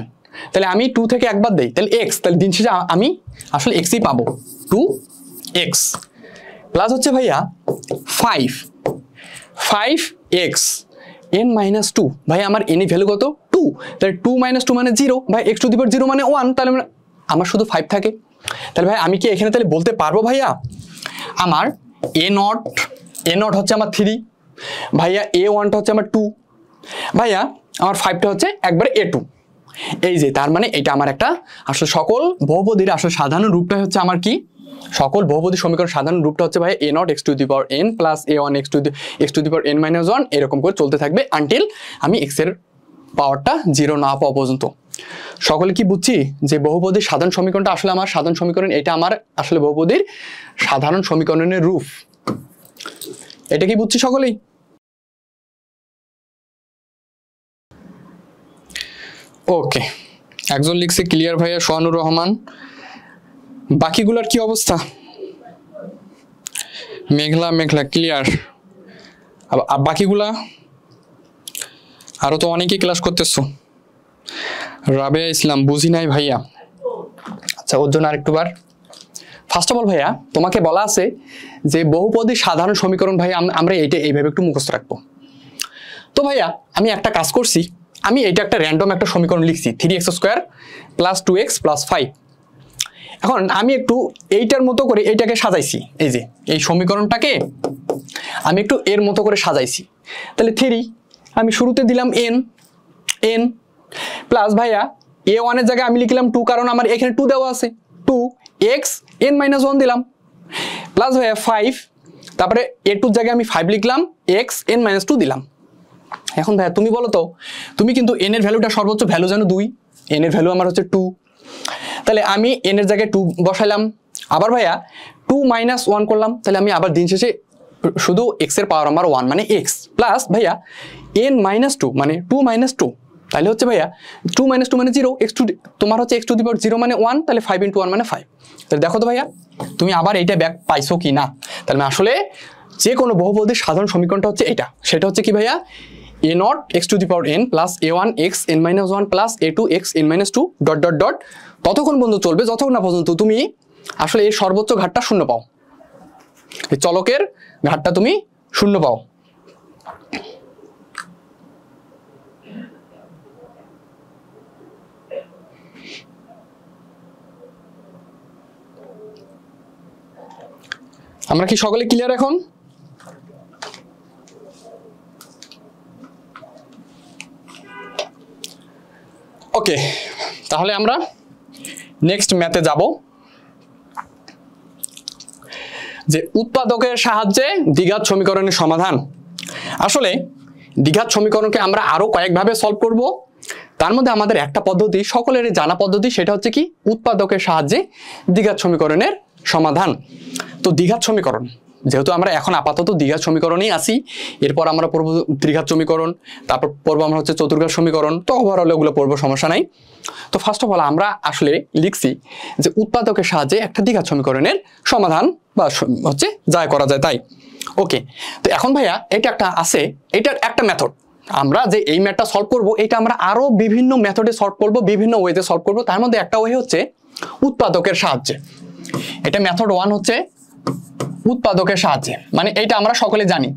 তাহলে আমি 2 থেকে একবার দেই তাহলে x, তাহলে দিন শেষে আমি আসলে x ই পাবো 2x, প্লাস হচ্ছে ভাইয়া 5x n মাইনাস 2, ভাই আমার n এর ভ্যালু কত 2, তাহলে 2 মাইনাস 2 মানে 0, ভাই x টু দি পাওয়ার 0 মানে 1, তাহলে আমার শুধু 5 থাকে। তাহলে ভাই আমি কি এখানে তাহলে বলতে পারবো ভাইয়া আমার a নট হচ্ছে আমার 3, ভাইয়া a1টা হচ্ছে আমার 2, ভাইয়া আমার 5টা হচ্ছে একবারে a2। এই যে তার মানে এটা আমার একটা আসলে সকল বহুপদীর আসলে সাধারণ রূপটা হচ্ছে আমার কি, সকল বহুপদী সমীকরণ সাধারণ রূপটা হচ্ছে ভাই a not x to the power n plus a1 x to the power n minus 1 এরকম করে চলতে থাকবে আনটিল আমি x এর পাওয়ারটা 0 না পাওয়া পর্যন্ত। সকলে কি বুঝছি যে বহুপদীর সাধারণ সমীকরণটা আসলে আমার সাধারণ সমীকরণ, এটা আমার আসলে বহুপদীর সাধারণ সমীকরণের রূপ, এটা কি বুঝছি সকলেই? ওকে, একজন লিখছে ক্লিয়ার ভাইয়া সোহানুর রহমান, বাকিগুলোর কি অবস্থা? মেঘলা ক্লিয়ার, বাকিগুলা আরো তো অনেকেই ক্লাস করতেছো। রাবেয়া ইসলাম বুঝি নাই ভাইয়া, আচ্ছা ওর জন্য আরেকটু বার। ফার্স্ট অফ অল ভাইয়া তোমাকে বলা আছে যে বহুপদী সাধারণ সমীকরণ ভাইয়া আমরা এইভাবে একটু মুখস্থ রাখবো। তো ভাইয়া আমি একটা কাজ করছি, আমি এটা একটা র্যান্ডম একটা সমীকরণ লিখছি 3x square plus 2x plus 5। এখন আমি একটু এইটার মতো করে এইটাকে সাজাইছি, এই যে এই সমীকরণটাকে আমি একটু এর মতো করে সাজাইছি। তাহলে 3 আমি শুরুতে দিলাম n প্লাস ভাইয়া a1 এর জায়গায় আমি লিখলাম 2, কারণ আমার এখানে 2 দেওয়া আছে, 2x n মাইনাস 1 দিলাম, প্লাস ভাইয়া 5, তারপরে a2 এর জায়গায় আমি 5 লিখলাম, x n মাইনাস 2 দিলাম। এখন ভাইয়া তুমি বলো তো, তুমি কিন্তু n এর ভ্যালুটা সর্বোচ্চ ভ্যালু জানো 2, n এর ভ্যালু আমার হচ্ছে 2, তাহলে আমি n এর জায়গায় 2 বসাইলাম, আবার ভাইয়া 2 মাইনাস 1 করলাম, তাহলে আমি আবার দিন শেষে শুধু x এর পাওয়ার আমার 1 মানে x, প্লাস ভাইয়া n মাইনাস 2 মানে 2 মাইনাস 2, তাহলে হচ্ছে ভাইয়া 2 মাইনাস 2 মানে 0, তোমার হচ্ছে x টু দি পাওয়ার 0 মানে 1, তাহলে 5 ইন্টু 1 মানে 5। তাহলে দেখো তো ভাইয়া তুমি আবার এইটা ব্যাক পাইছো কি না। তাহলে আসলে যে কোনো বহুপদীর সাধারণ সমীকরণটা হচ্ছে এটা, সেটা হচ্ছে কি ভাইয়া a not x to the power n plus a1 x n minus 1 plus a2 x n minus 2 dot dot dot ততক্ষণ পর্যন্ত চলবে যতক্ষণ না পর্যন্ত তুমি আসলে এই সর্বোচ্চ ঘাতটা শূন্য পাও, এই চলকের ঘাতটা তুমি শূন্য পাও। আমরা কি সকলে ক্লিয়ার এখন? ওকে, তাহলে আমরা নেক্সট ম্যাথে যাব, যে উৎপাদকের সাহায্যে দ্বিঘাত সমীকরণের সমাধান। আসলে দ্বিঘাত সমীকরণকে আমরা আরো কয়েকভাবে সলভ করব। তার মধ্যে আমাদের একটা পদ্ধতি সকলেরই জানা পদ্ধতি, সেটা হচ্ছে কি উৎপাদকের সাহায্যে দ্বিঘাত সমীকরণের সমাধান। তো দ্বিঘাত সমীকরণ যেহেতু আমরা এখন আপাতত দ্বিঘাত সমীকরণেই আছি, এরপর আমরা পড়ব ত্রিঘাত সমীকরণ, তারপর পড়বো আমরা হচ্ছে চতুর্ঘাত সমীকরণ, তো ওভারঅল ওগুলো পড়বো, সমস্যা নাই। তো ফার্স্ট অফ অল আমরা আসলে লিখছি যে উৎপাদকের সাহায্যে একটা দ্বিঘাত সমীকরণের সমাধান বা হচ্ছে যা করা যায় তাই। ওকে, তো এখন ভাইয়া এটা একটা আছে, এটার একটা মেথড, আমরা যে এই ম্যাথটা সলভ করব এটা আমরা আরো বিভিন্ন মেথডে সলভ করব, বিভিন্ন ওয়েতে সলভ করব। তার মধ্যে একটা ওয়ে হচ্ছে উৎপাদকের সাহায্যে। এটা মেথড 1 হচ্ছে উৎপাদকের সাহায্যে, মানে এটা আমরা সকলে জানি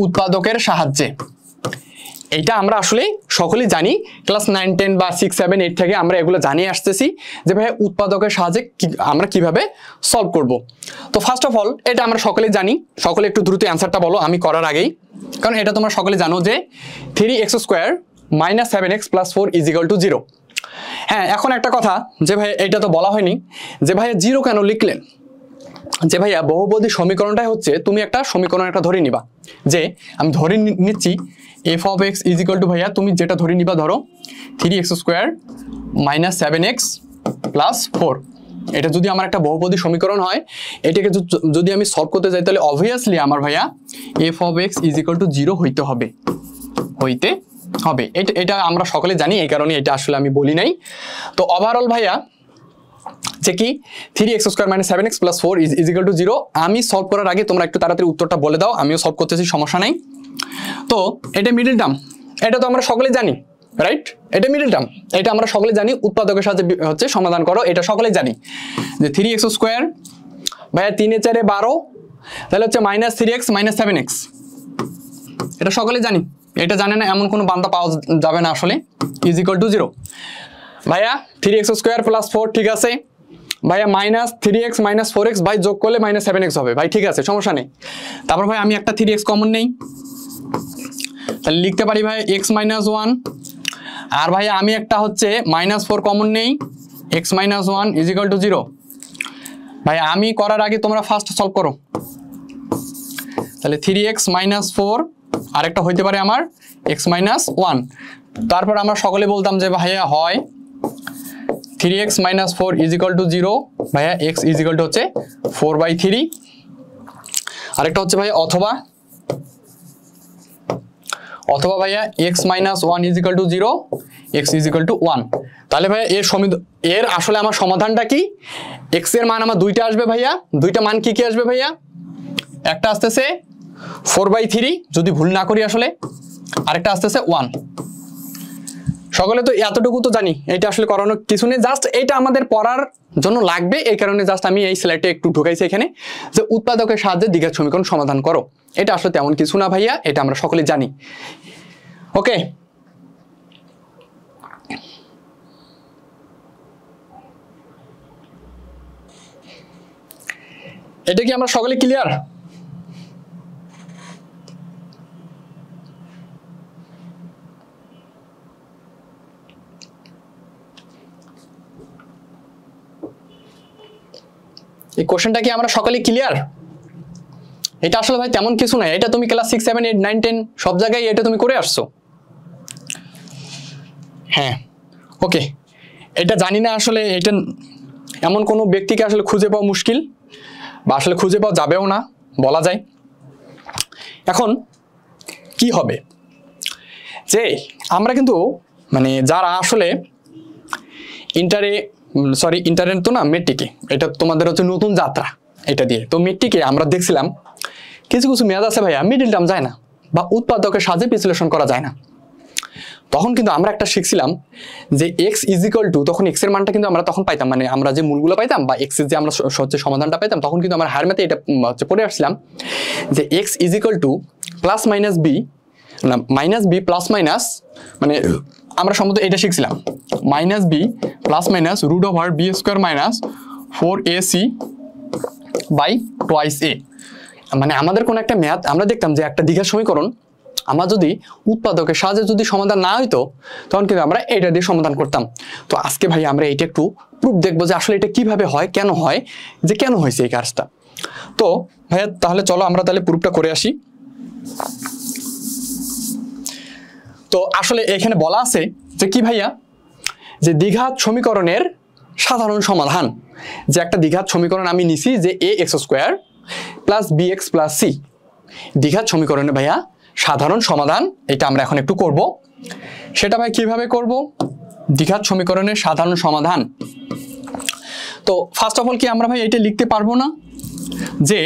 উৎপাদকের সাহায্যে। এটা আমরা আসলে সকলেই জানি, ক্লাস 9, 10 বা 6, 7, 8 থেকে আমরা এগুলো জানিয়ে আসতেছি যে ভাই উৎপাদকের সাহায্যে আমরা কিভাবে সলভ করব। তো ফার্স্ট অফ অল এটা আমরা সকলেই জানি, সকলে একটু দ্রুত অ্যান্সারটা বলো আমি করার আগেই, কারণ এটা তোমরা সকলে জানো যে 3x² - 7x + 4 = 0। হ্যাঁ, এখন একটা কথা যে ভাই এটা তো বলা হয়নি যে ভাইয়া 0 কেন লিখলেন। যে ভাইয়া বহুপদী সমীকরণটাই হচ্ছে তুমি একটা সমীকরণ একটা ধরে নিবা, যে আমি ধরে নিচ্ছি f(x) = ভাইয়া তুমি যেটা ধরে নিবা, ধরো 3x² - 7x + 4। এটা যদি আমার একটা বহুপদী সমীকরণ হয়, এটাকে যদি আমি সলভ করতে যাই তাহলে অবভিয়াসলি আমার ভাইয়া f(x) = 0 হইতে হবে। এটা আমরা সকলে জানি, এই কারণে এটা আসলে আমি বলি নাই। তো ওভারঅল ভাইয়া যে কি 3x² - 7x + 4 = 0। আমি সলভ করার আগে তোমরা একটু তাড়াতাড়ি উত্তরটা বলে দাও, আমিও সলভ করতেছি, সমস্যা নাই। তো এটা মিডল টার্ম, এটা তো আমরা সকলে জানি, রাইট? এটা মিডল টার্ম, এটা আমরা সকলে জানি। উৎপাদকের সাথে হচ্ছে সমাধান করো, এটা সকলে জানি যে 3x² ভাইয়া 3 এ 4 এ 12, তাহলে হচ্ছে -3x - 7x। এটা সকলে জানি, এটা জানে না এমন কোনো বান্দা পাওয়া যাবে না আসলে, = 0। ভাইয়া 3x² + 4 ঠিক আছে ভাইয়া, -3x - 4x ভাই যোগ করলে -7x হবে ভাই, ঠিক আছে সমস্যা নেই। তারপর ভাই আমি একটা 3x কমন নেই, তাহলে লিখতে পারি ভাই x - 1। আর ভাইয়া আমি একটা হচ্ছে -4 কমন নেই, x - 1 = 0। ভাই আমি করার আগে তোমরা ফার্স্ট সলভ করো, তাহলে 3x - 4 আরেকটা হইতে পারে আমার x - 1। তারপর আমরা সকলে বলতাম যে ভাইয়া হয় 3x - 4 = 0, ভাইয়া x = হচ্ছে 4/3। আরেকটা হচ্ছে ভাইয়া অথবা ভাইয়া x - 1 = 0, x = 1। তাহলে ভাইয়া এর আসলে আমার সমাধানটা কি, x এর মান আমার দুইটা আসবে ভাইয়া, দুইটা মান কি আসবে ভাইয়া, একটা আসতেছে 4/3 যদি ভুল না করি আসলে, আরেকটা আসতেছে 1। সকলে তো এতটুকু তো জানি, এটা আসলে করানোর কিছু নেই, জাস্ট এটা আমাদের পড়ার জন্য লাগবে, এই কারণে জাস্ট আমি এই স্লাইডটা একটু ঢুকাইছি এখানে, যে উৎপাদকের সাহায্যে দ্বিঘাত সমীকরণ সমাধান করো। এটা আসলে তেমন কিছু না ভাইয়া, এটা আমরা সকলে জানি। ওকে, এটা কি আমরা সকলে ক্লিয়ার? এই কোশ্চেনটা কি আমরা সকলে ক্লিয়ার? এটা আসলে ভাই তেমন কিছু নাই, এটা তুমি ক্লাস 6, 7, 8, 9, 10 সব জায়গায় এটা তুমি করে আসছো। হ্যাঁ ওকে, এটা জানি না আসলে, এটা এমন কোনো ব্যক্তিকে আসলে খুঁজে পাওয়া মুশকিল, বা আসলে খুঁজে পাওয়া যাবেও না বলা যায়। এখন কি হবে যে আমরা কিন্তু মানে যারা আসলে ইন্টারনেট তো না, মেট্রিকে, এটা তোমাদের হচ্ছে নতুন যাত্রা এটা দিয়ে। তো মেট্রিকে আমরা দেখছিলাম কিছু মেয়াদ আছে ভাইয়া মিডল টার্ম যায় না, বা উৎপাদকের সাহায্যে বিশ্লেষণ করা যায় না। তখন কিন্তু আমরা একটা শিখছিলাম যে x = তখন x এর মানটা কিন্তু আমরা তখন পাইতাম, মানে আমরা যে মূলগুলো পাইতাম বা x এর যে আমরা হচ্ছে সমাধানটা পাইতাম, তখন কিন্তু আমরা হায়ার ম্যাথে এটা হচ্ছে পড়ে আসছিলাম যে x = +-b না -b +- মানে আমরা সম্ভবত এটা শিখছিলাম -b +- √b² - 4ac by twice a. মানে আমাদের কোন একটা ম্যাথ আমরা দেখতাম যে একটা দ্বিঘাত সমীকরণ আমার যদি উৎপাদকের সাহায্যে যদি সমাধান না হইতো তখন কিন্তু আমরা এটা দিয়ে সমাধান করতাম। তো আজকে ভাই আমরা এটা একটু প্রুফ দেখবো যে আসলে এটা কিভাবে হয়, কেন হয়, যে কেন হয়েছে এই কাজটা। তো ভাইয়া তাহলে চলো আমরা তাহলে প্রুফটা করে আসি। তো আসলে এখানে বলা আছে যে কি ভাইয়া, যে দ্বিঘাত সমীকরণের সাধারণ সমাধান, যে একটা দ্বিঘাত সমীকরণ আমি নিছি যে a x square plus b x plus c, দ্বিঘাত সমীকরণে ভাইয়া সাধারণ সমাধান, এটা আমরা এখন একটু করব। সেটা ভাই কিভাবে করব, দ্বিঘাত সমীকরণের সাধারণ সমাধান। তো ফার্স্ট অফ অল কি আমরা ভাই এটা লিখতে পারবো না যে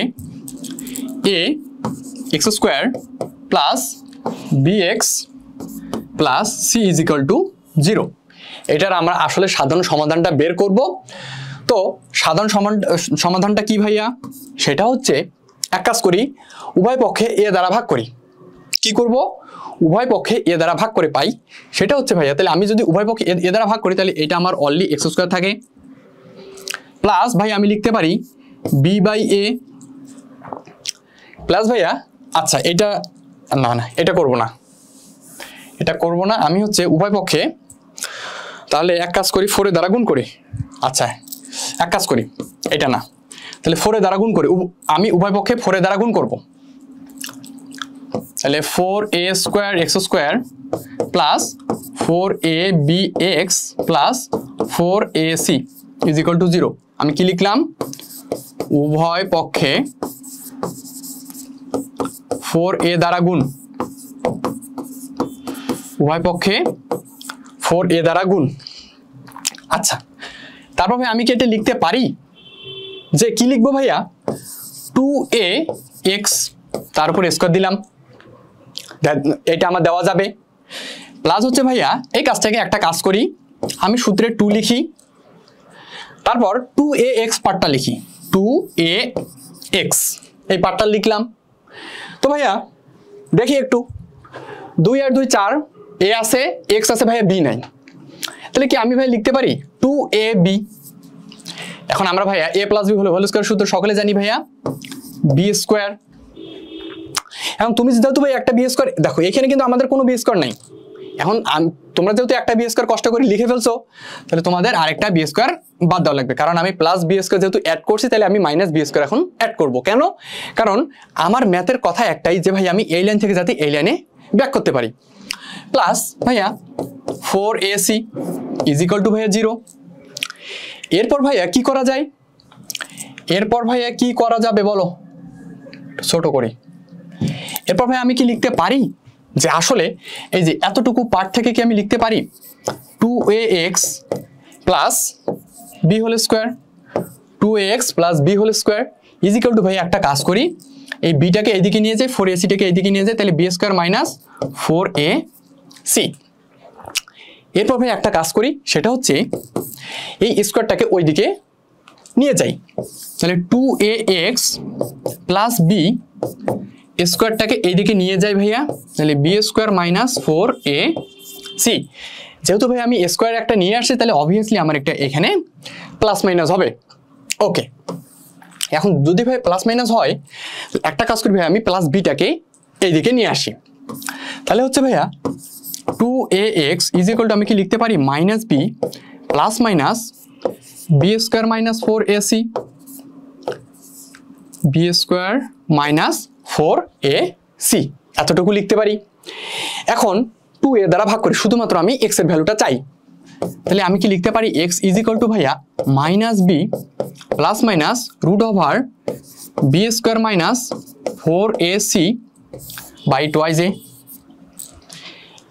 a x square plus b x plus c is equal to 0, এটার আমরা আসলে সাধারণ সমাধানটা বের করব। তো সাধারণ সমাধানটা কি ভাইয়া, সেটা হচ্ছে এক কাজ করি, উভয় পক্ষে এ দ্বারা ভাগ করি। কি করব, উভয় পক্ষে এ দ্বারা ভাগ করে পাই, সেটা হচ্ছে ভাইয়া, তাহলে আমি যদি উভয় পক্ষে এ দ্বারা ভাগ করি তাহলে এটা আমার অনলি এক্স স্কোয়ার থাকে, প্লাস ভাই আমি লিখতে পারি বি বাই এ প্লাস ভাইয়া, আচ্ছা এটা না এটা করব না, এটা করব না, আমি হচ্ছে উভয় পক্ষে তাহলে এক কাজ করি 4 এর দ্বারা গুণ করি। আচ্ছা এক কাজ করি, এটা না, তাহলে 4 এর দ্বারা গুণ করি, আমি উভয় পক্ষে 4 এর দ্বারা গুণ করব। তাহলে 4a square x square plus 4abx plus 4ac is equal to 0। আমি কি লিখলাম, উভয় পক্ষে 4a দ্বারা গুণ, উভয় পক্ষে 4a দ্বারা গুণ। আচ্ছা তারপর ভাই আমি কি এটা লিখতে পারি যে কি লিখবো ভাইয়া, 2ax তার উপর স্কোয়ার দিলাম, এটা আমার দেওয়া যাবে। প্লাস হচ্ছে ভাইয়া এই কাজটাকে একটা কাজ করি, আমি সূত্রে 2 লিখি, তারপর 2ax পার্টটা লিখি, 2ax এই পার্টটা লিখলাম। তো ভাইয়া দেখি একটু, 2 আর 2 4, এ আছে এক্স আছে ভাইয়া, বি নাই, তাহলে কি আমি ভাই লিখতে পারি 2ab। এখন আমরা ভাইয়া a প্লাস বি হলো হোল স্কয়ার সূত্র সকলে জানি ভাইয়া, বি স্কোয়ার। এখন তুমি যেহেতু ভাই একটা বি স্কোয়ার, দেখো এখানে কিন্তু আমাদের কোনো বি স্কোয়ার নাই, এখন তোমরা যেহেতু একটা বি স্কোয়ার কষ্ট করে লিখে ফেলছো, তাহলে তোমাদের আরেকটা বি স্কোয়ার বাদ দেওয়া লাগবে, কারণ আমি প্লাস বি স্কোয়ার যেহেতু অ্যাড করছি, তাহলে আমি মাইনাস বি স্কোয়ার এখন অ্যাড করবো। কেন, কারণ আমার ম্যাথের কথা একটাই যে ভাই আমি এই লাইন থেকে যাতে এই লাইনে ব্যাক করতে পারি। প্লাস ভাইয়া 4ac ইজ ইকুয়াল টু ভাইয়া 0। এরপর ভাইয়া কি করা যায়, এরপর ভাইয়া কি করা যাবে বলো, ছোট করে। এরপর ভাই আমি কি লিখতে পারি যে আসলে এই যে এতটুকু পার্ট থেকে কি আমি লিখতে পারি 2ax plus b whole square, 2ax plus b whole square is equal to ভাই একটা কাজ করি, এই বিটাকে এইদিকে নিয়ে যাই, 4ac-টাকে এইদিকে নিয়ে যাই, তাহলে বি স্কোয়ার মাইনাস 4ac। এরপর ভাই একটা কাজ করি, সেটা হচ্ছে এই স্কোয়ারটাকে ওইদিকে নিয়ে যাই, তাহলে 2ax প্লাস বি স্কোয়ারটাকে এইদিকে নিয়ে যাই ভাইয়া, তাহলে বি স্কোয়ার মাইনাস 4ac। যেহেতু ভাই আমি স্কোয়ার একটা নিয়ে আসছি, তাহলে অবভিয়াসলি আমার একটা এখানে প্লাস মাইনাস হবে। ওকে, এখন যদি ভাই প্লাস মাইনাস হয়, একটা কাজ করি ভাই আমি প্লাস বিটাকে এইদিকে নিয়ে আসি, তাহলে হচ্ছে ভাইয়া 2ax ইজ ইকুয়াল টু আমি কি লিখতে পারি minus b plus minus b square minus 4ac, b square minus 4ac এতটুকু লিখতে পারি। এখন 2a দ্বারা ভাগ করি, শুধুমাত্র আমি x এর ভ্যালুটা চাই, তাহলে আমি কি লিখতে পারি x ইজ ইকুয়াল টু ভাইয়া minus b plus minus root over b square minus 4ac by twice a।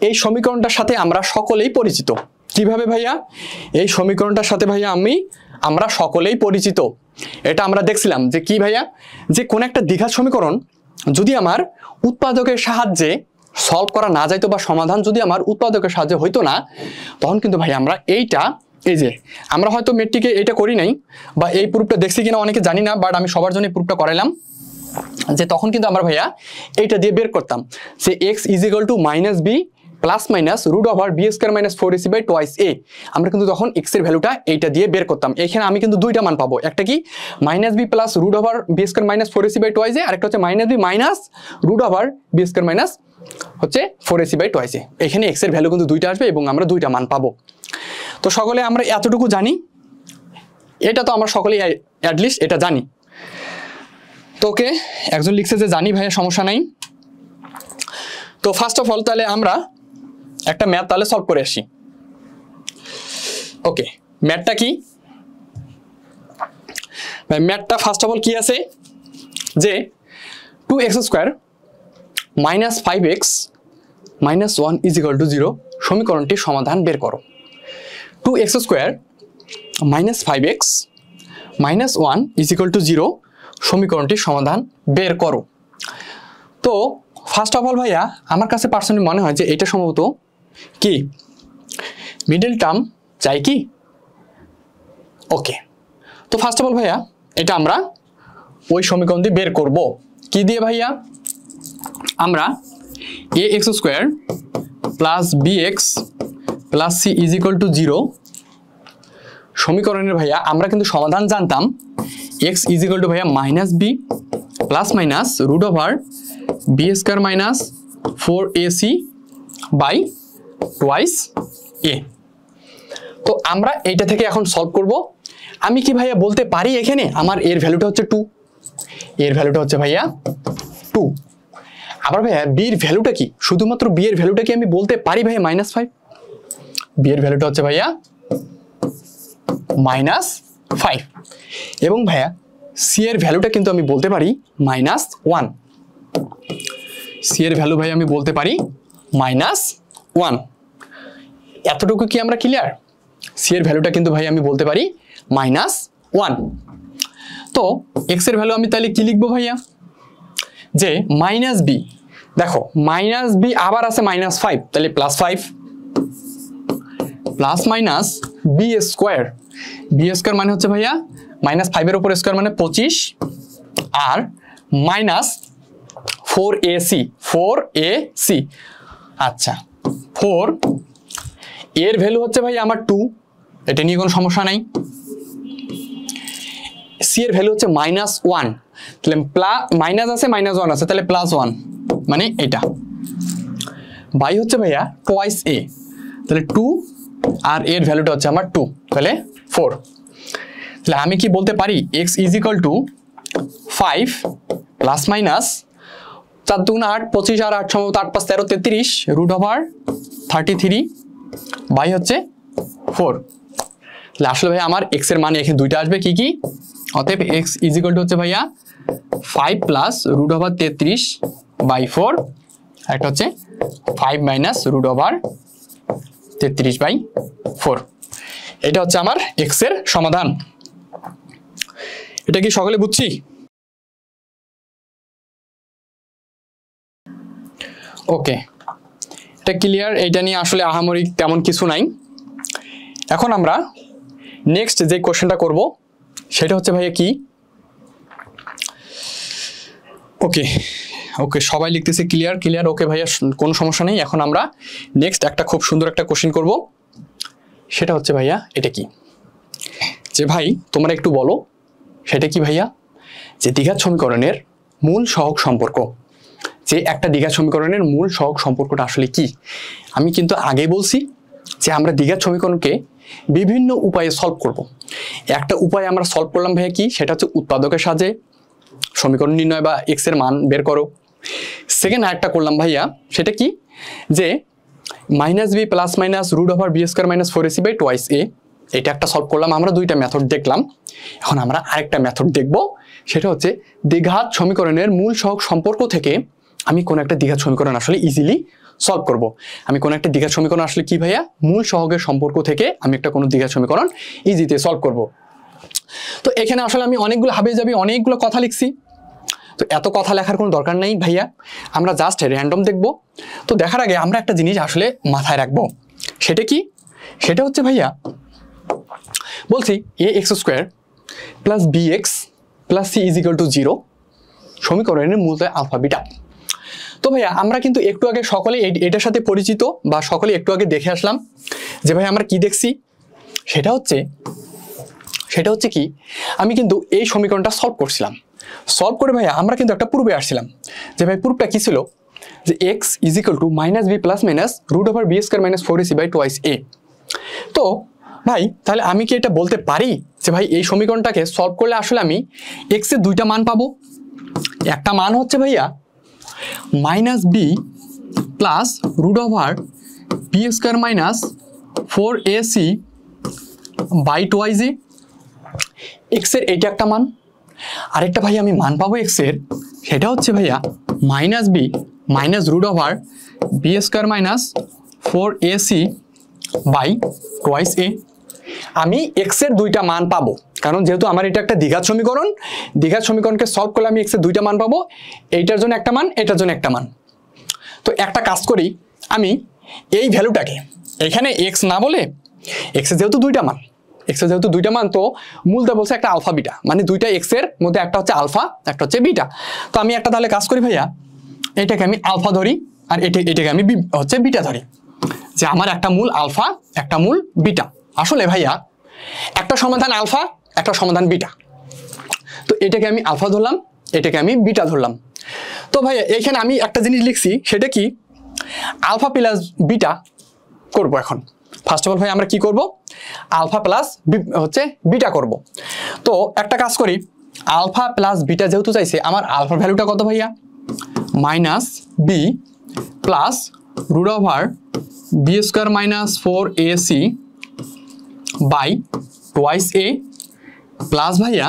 এই সমীকরণটার সাথে আমরা সকলেই পরিচিত। কিভাবে ভাইয়া, এই সমীকরণটার সাথে ভাইয়া আমরা সকলেই পরিচিত। এটা আমরা দেখছিলাম যে কি ভাইয়া, যে কোন একটা দ্বিঘাত সমীকরণ যদি আমার উৎপাদকের সাহায্যে সলভ করা না যাইতো বা সমাধান যদি আমার উৎপাদকের সাহায্যে হইতো না, তখন কিন্তু ভাই আমরা এইটা, এই যে আমরা হয়তো মেট্রিকে এটা করি নাই বা এই প্রুফটা দেখছি কিনা অনেকে জানি না, বাট আমি সবার জন্য প্রুফটা করাইলাম, যে তখন কিন্তু আমরা ভাইয়া এইটা দিয়ে বের করতাম যে x is equal to minus b plus minus root over b square minus 4ac by twice a, আমরা কিন্তু তখন এক্স এর ভ্যালুটা এইটা দিয়ে বের করতাম। এখানে আমি কিন্তু দুইটা মান পাবো, একটা কি minus b plus root over b square minus 4ac by twice a, আরেকটা হচ্ছে minus b minus root over b square minus হচ্ছে 4ac বাই টোয়াইস এ। এখানে এক্স এর ভ্যালু কিন্তু দুইটা আসবে এবং আমরা দুইটা মান পাবো। তো সকলে আমরা এতটুকু জানি, এটা তো আমরা সকলেই অ্যাটলিস্ট এটা জানি। তো ওকে, একজন লিখছে যে জানি ভাইয়া, সমস্যা নাই। তো ফার্স্ট অফ অল তাহলে আমরা একটা ম্যাথ তাহলে সলভ করে আসি। ওকে, ম্যাথটা কি? ম্যাথটা ফার্স্ট অফ অল কি আছে যে 2x square minus 5x minus 1 is equal to 0 সমীকরণটির সমাধান বের করো। 2x square minus 5x minus 1 is equal to 0 সমীকরণটির সমাধান বের করো। তো ফার্স্ট অফ অল ভাইয়া আমার কাছে পার্সোনালি মনে হয় যে এটা সম্ভবত কি মিডল টার্ম চাই কি। ওকে, তো ফার্স্ট অফ অল ভাইয়া এটা আমরা ওই সমীকরণ দিয়ে বের করব। কি দিয়ে ভাইয়া? আমরা ax square plus bx plus c is equal to 0 সমীকরণের ভাইয়া আমরা কিন্তু সমাধান জানতাম x ইজ ইকুয়াল টু ভাইয়া minus b plus minus root over b square minus 4ac by twice a. তো আমরা এইটা থেকে এখন সলভ করব। আমি কি ভাইয়া বলতে পারি এখানে আমার এর ভ্যালুটা হচ্ছে 2, এর ভ্যালুটা হচ্ছে ভাইয়া 2। আবার ভাইয়া বি এর ভ্যালুটা কি? শুধুমাত্র বি এর ভ্যালুটা কি আমি বলতে পারি ভাইয়া -5? বি এর ভ্যালুটা হচ্ছে ভাইয়া -5 এবং ভাইয়া সি এর ভ্যালুটা কিন্তু আমি বলতে পারি -1। সি এর ভ্যালু ভাই আমি বলতে পারি -1। এতটুকু কি আমরা ক্লিয়ার? সি এর ভ্যালুটা কিন্তু ভাই আমি বলতে পারি -1। তো এক্স এর ভ্যালু আমি তাহলে কি লিখবো ভাইয়া? যে মাইনাস বি, দেখো মাইনাস বি আবার আছে -5, তাহলে +5 plus minus b square. B square মানে হচ্ছে ভাইয়া -5 এর উপর স্কোয়ার মানে 25 আর মাইনাস 4ac। আচ্ছা 4 এর ভ্যালু হচ্ছে ভাই আমার 2, এটা নিয়ে কোনো সমস্যা নাই। সি এর ভ্যালু হচ্ছে -1, তাহলে মাইনাস আছে -1 আছে, তাহলে +1 মানে এটা বাই হচ্ছে ভাইয়া টোয়াইস এ, তাহলে 2 আর এর ভ্যালুটা হচ্ছে আমার 2, তাহলে 4। তাহলে আমি কি বলতে পারি x is equal two 5 plus minus 4 2 8 25 আর 8 সম্ভবত 8 5 13 33 রুট ওভার 33 বাই হচ্ছে 4। তাহলে আসলে ভাই আমার x এর মান এখানে দুইটা আসবে কি কি? অতএব x ইজ ইকুয়াল টু হচ্ছে ভাইয়া 5 প্লাস রুট ওভার 33 বাই 4, একটা হচ্ছে 5 মাইনাস রুট ওভার 33 বাই 4। এটা হচ্ছে আমার x এর সমাধান। এটা কি সকলে বুঝছি? ওকে, এটা ক্লিয়ার। এইটা নিয়ে আসলে আহামরি তেমন কিছু নাই। এখন আমরা নেক্সট যে কোশ্চেনটা করব সেটা হচ্ছে ভাইয়া কি? ওকে ওকে, সবাই লিখতেছে ক্লিয়ার ক্লিয়ার। ওকে ভাইয়া, কোনো সমস্যা নেই। এখন আমরা নেক্সট একটা খুব সুন্দর একটা কোশ্চেন করব, সেটা হচ্ছে ভাইয়া এটা কি? যে ভাই তোমরা একটু বলো সেটা কি ভাইয়া? যে দ্বিঘাত সমীকরণের মূল সহগ সম্পর্ক, যে একটা দ্বিঘাত সমীকরণের মূল সহগ সম্পর্কটা আসলে কি? আমি কিন্তু আগে বলছি যে আমরা দ্বিঘাত সমীকরণকে বিভিন্ন উপায়ে সলভ করব। একটা উপায় আমরা সলভ করলাম ভাইয়া কি? সেটা হচ্ছে উৎপাদকের সাহায্যে সমীকরণ নির্ণয় বা এক্স এর মান বের করো। সেকেন্ড আরেকটা করলাম ভাইয়া, সেটা কি? যে minus b plus minus root over b square minus 4ac by twice a, এটা একটা সলভ করলাম। আমরা দুইটা মেথড দেখলাম। এখন আমরা আরেকটা মেথড দেখব, সেটা হচ্ছে দ্বিঘাত সমীকরণের মূল সহগ সম্পর্ক থেকে আমি কোন একটা দ্বিঘাত সমীকরণ আসলে ইজিলি সলভ করব। আমি কোন একটা দ্বিঘাত সমীকরণ আসলে কি ভাইয়া? মূল সহগের সম্পর্ক থেকে আমি একটা কোনো দ্বিঘাত সমীকরণ ইজিতে সলভ করব। তো এখানে আসলে আমি অনেকগুলো হাবিজাবি অনেকগুলো কথা লিখছি। তো এত কথা লেখার কোনো দরকার নেই ভাইয়া, আমরা জাস্ট র্যান্ডম দেখব। তো দেখার আগে আমরা একটা জিনিস আসলে মাথায় রাখবো, সেটা কি? সেটা হচ্ছে ভাইয়া বলছি ax square plus bx plus c is equal to 0 সমীকরণের মূলতয় আলফা বিটা। তো ভাইয়া আমরা কিন্তু একটু আগে সকলে এটার সাথে পরিচিত বা সকলে একটু আগে দেখে আসলাম যে ভাই আমরা কি দেখছি, সেটা হচ্ছে কি আমি কিন্তু এই সমীকরণটা সলভ করছিলাম। সলভ করে ভাইয়া আমরা কিন্তু একটা প্রুফে আসছিলাম যে ভাই প্রুফটা কি ছিল, যে x is equal to minus b plus minus root over b square minus 4ac by twice a. তো ভাই তাহলে আমি কি এটা বলতে পারি যে ভাই এই সমীকরণটাকে সলভ করলে আসলে আমি x এর দুইটা মান পাবো। একটা মান হচ্ছে ভাইয়া minus b plus root over b square minus 4ac by twice a, x এর এইটা একটা মান। আরেকটা ভাই আমি মান পাবো এক্স এর, সেটা হচ্ছে ভাইয়া minus b minus root over b square minus 4ac by twice a. আমি এক্স এর দুইটা মান পাবো, কারণ যেহেতু আমার এটা একটা দ্বিঘাত সমীকরণ, দ্বিঘাত সমীকরণকে সলভ করলে আমি এক্স এর দুইটা মান পাবো, এইটার জন্য একটা মান, এটার জন্য একটা মান। তো একটা কাজ করি, আমি এই ভ্যালুটাকে এখানে এক্স না বলে, এক্স এর যেহেতু দুইটা মান, তো মূলটা বলছে একটা আলফা বিটা, মানে দুইটা এক্স এর মধ্যে একটা হচ্ছে আলফা, একটা হচ্ছে বিটা। তো আমি একটা তাহলে কাজ করি ভাইয়া, এটাকে আমি আলফা ধরি আর এটাকে আমি হচ্ছে বিটা ধরি, যে আমার একটা মূল আলফা একটা মূল বিটা। আসলে ভাইয়া একটা সমাধান আলফা একটা সমাধান বিটা, তো এটাকে আমি আলফা ধরলাম, এটাকে আমি বিটা ধরলাম। তো ভাইয়া এইখানে আমি একটা জিনিস লিখছি, সেটা কি আলফা প্লাস বিটা করব। এখন ফার্স্ট অফ অল ভাই আমরা কি করব, আলফা প্লাস হচ্ছে বিটা করব। তো একটা কাজ করি, আলফা প্লাস বিটা যেহেতু চাইছে, আমার আলফার ভ্যালুটা কত ভাইয়া minus b plus root over b square minus 4ac by twice a plus ভাইয়া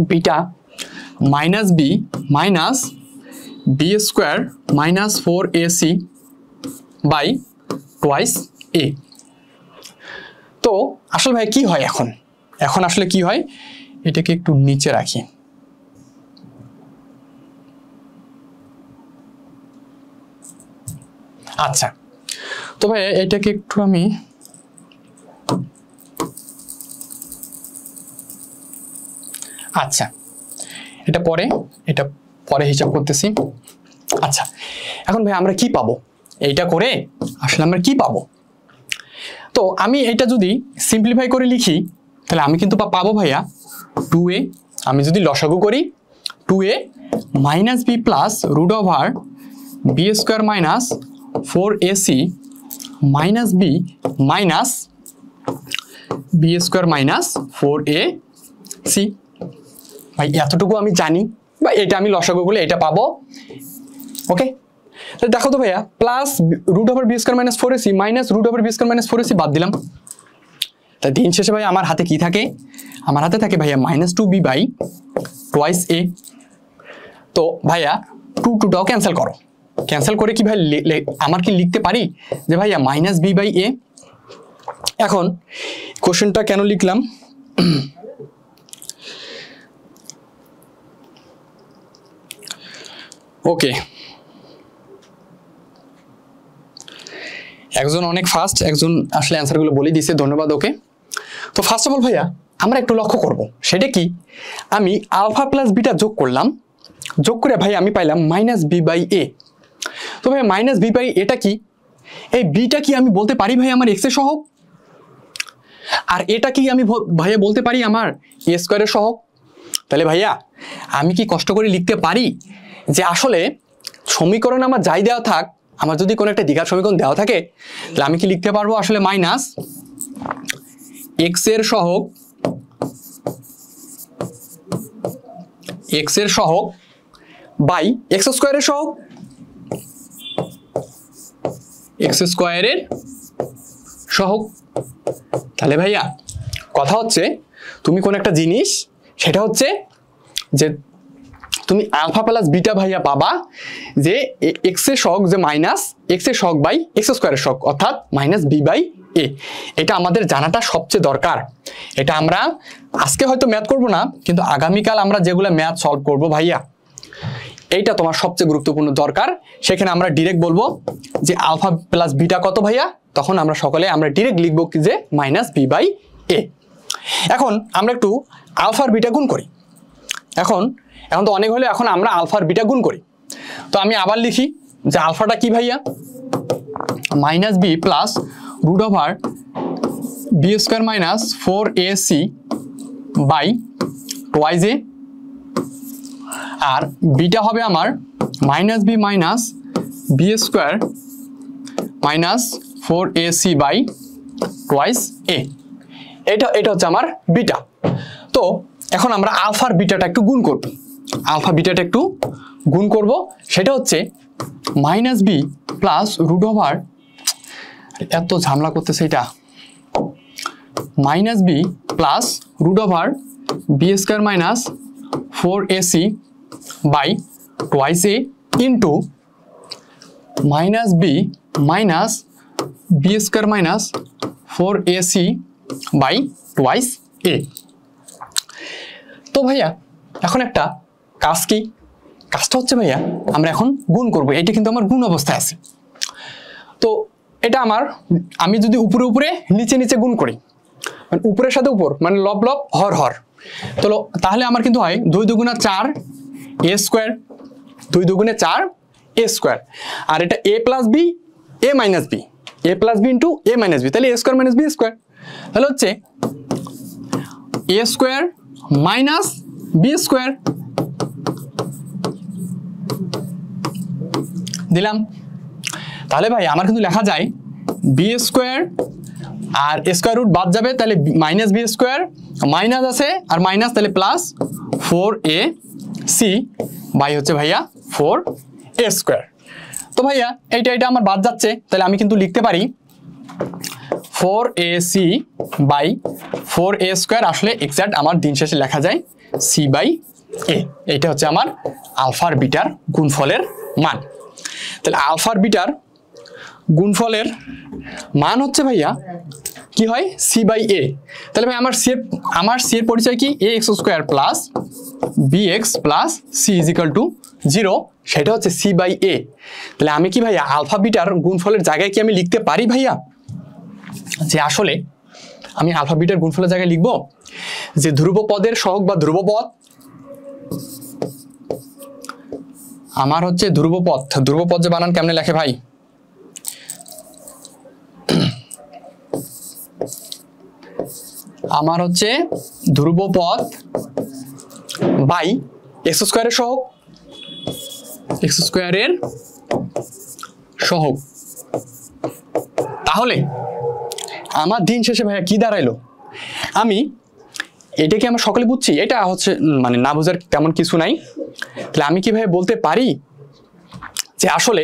beta minus b minus b square minus 4ac by twice a. তো আসলে ভাই কি হয় এখন আসলে কি হয়, এটাকে একটু নিচে রাখি। আচ্ছা, তো ভাই এটাকে একটু আমি এটা পরে হিসাব করতেছি। আচ্ছা, এখন ভাই আমরা কি পাবো, এইটা করে আসলে আমরা কি পাবো? তো আমি এটা যদি সিম্পলিফাই করে লিখি, তাহলে আমি কিন্তু পাবো ভাইয়া 2a, আমি যদি লসাগু করি 2a minus b plus root over b square minus 4ac minus b minus b square minus 4ac। ভাই এতটুকু আমি জানি, বা এটা আমি লসাগু করলে এটা পাবো। ওকে, তাহলে দেখো তো ভাইয়া, plus root over b square minus 4ac minus root over b square minus 4ac বাদ দিলাম। তাই দিন শেষে ভাই আমার হাতে কি থাকে, আমার হাতে থাকে ভাইয়া minus 2b by twice a. তো ভাইয়া 2টাও ক্যান্সেল করো, ক্যান্সেল করে কি ভাই আমার কি লিখতে পারি যে ভাইয়া মাইনাস বি বাই এ। এখন কোশ্চেনটা কেন লিখলাম, ওকে, একজন অনেক ফাস্ট, একজন আসলে অ্যান্সারগুলো বলে দিয়েছে, ধন্যবাদ ওকে। তো ফার্স্ট অফ অল ভাইয়া আমরা একটু লক্ষ্য করব, সেটা কি আমি আলফা প্লাস বিটা যোগ করলাম, যোগ করে ভাই আমি পাইলাম মাইনাস বি বাই এ। তো ভাই মাইনাস বি বাই এটা কি, এই বিটা কি আমি বলতে পারি ভাই আমার এক্স এর সহগ, আর এটা কি আমি ভাইয়া বলতে পারি আমার এ স্কয়ারের সহগ। তাহলে ভাইয়া আমি কি কষ্ট করে লিখতে পারি যে আসলে সমীকরণ আমার যাই দেওয়া থাক, আমার যদি কোনো একটা দ্বিঘাত সমীকরণ দেওয়া থাকে, তাহলে আমি কি লিখতে পারবো আসলে মাইনাস এক্স এর সহগ বাই এক্স স্কয়ারের সহগ, এক্স স্কয়ারের সহগ। তাহলে ভাইয়া কথা হচ্ছে তুমি কোন একটা জিনিস, সেটা হচ্ছে যে তুমি আলফা প্লাস বিটা ভাইয়া পাবা যে এক্স এর সহগ, যে মাইনাস এক্স এর সহগ বাই এক্স স্কয়ারের সহগ, অর্থাৎ মাইনাস বি বাই এ। এটা আমাদের জানাটা সবচেয়ে দরকার। এটা আমরা আজকে হয়তো ম্যাথ করব না, কিন্তু আগামীকাল আমরা যেগুলো ম্যাথ সলভ করব ভাইয়া, এইটা তোমার সবচেয়ে গুরুত্বপূর্ণ দরকার। সেখানে আমরা ডিরেক্ট বলবো যে আলফা প্লাস বিটা কত ভাইয়া, তখন আমরা সকলে আমরা ডিরেক্ট লিখবো যে মাইনাস বি বাই এ। এখন আমরা একটু আলফার বিটা গুণ করি। এখন তো অনেক হলে এখন আমরা আলফার বিটা গুণ করি। তো আমি আবার লিখি যে আলফাটা কি ভাইয়া, minus b plus root over b square minus 4ac by twice a, আর বিটা হবে আমার minus b minus b square minus 4ac by twice a. এটা হচ্ছে আমার বিটা। তো এখন আমরা আলফার বিটাটা একটু গুণ করব, আলফা বিটাটা একটু গুণ করব, সেটা হচ্ছে minus b plus root over, এত ঝামেলা করতেছে এটা, minus b plus root over b square minus 4ac by twice a into minus b minus b square minus 4ac by twice a. তো ভাইয়া এখন একটা কাজ কি, কাজটা হচ্ছে ভাইয়া আমরা এখন গুণ করব, এটা কিন্তু আমার গুণ অবস্থায় আছে। তো এটা আমার, আমি যদি উপরে উপরে নিচে নিচে গুণ করি, মানে উপরের সাথে উপর, মানে লব লব হর হর, তো তাহলে আমার কিন্তু হয় 2 দুগুণা 4 এ স্কোয়ার, 2 দুগুণে 4 এ স্কোয়ার, আর এটা এ plus B A minus B, A plus B into A minus B, তাহলে এ স্কোয়ার মাইনাস বি স্কোয়ার, তাহলে হচ্ছে এ স্কোয়ার মাইনাস বি স্কোয়ার দিলাম। তাহলে ভাই আমার কিন্তু লেখা যায় বি স্কোয়ার আর স্কোয়ার রুট বাদ যাবে, তাহলে মাইনাস বি স্কোয়ার, মাইনাস আছে আর মাইনাস, তাহলে প্লাস 4ac বাই হচ্ছে ভাইয়া 4a স্কোয়ার। তো ভাইয়া এইটা আমার বাদ যাচ্ছে, তাহলে আমি কিন্তু লিখতে পারি 4ac বাই 4a স্কোয়ার, আসলে এক্সাক্ট আমার দিন শেষে লেখা যায় c বাই a। এইটা হচ্ছে আমার আলফার বিটার গুণফলের মান। তাহলে আলফার বিটার গুণফলের মান হচ্ছে ভাইয়া কি হয় c বাই a। তাহলে ভাই আমার c এর পরিচয় কি, ax square plus bx plus c is equal to 0, সেটা হচ্ছে c বাই a। তাহলে আমি কি ভাইয়া আলফা বিটার গুণফলের জায়গায় কি আমি লিখতে পারি ভাইয়া, যে আসলে আমি আলফা বিটার গুণফলের জায়গায় লিখব যে ধ্রুবপদের সহগ বা ধ্রুবপদ, আমার হচ্ছে ধ্রুবপদ, ধ্রুবপদ যে বানান কেমনে লেখে ভাই, আমার হচ্ছে ধ্রুবপদ বাই এক্স স্কোয়ারের সহগ, এক্স স্কোয়ারের সহগ। তাহলে আমার দিন শেষে ভাইয়া কি দাঁড়াইলো, আমি এটাকে আমরা সকলে বুঝছি, এটা হচ্ছে মানে না বোঝার তেমন কিছু নাই। তাহলে আমি কি ভাইয়া বলতে পারি যে আসলে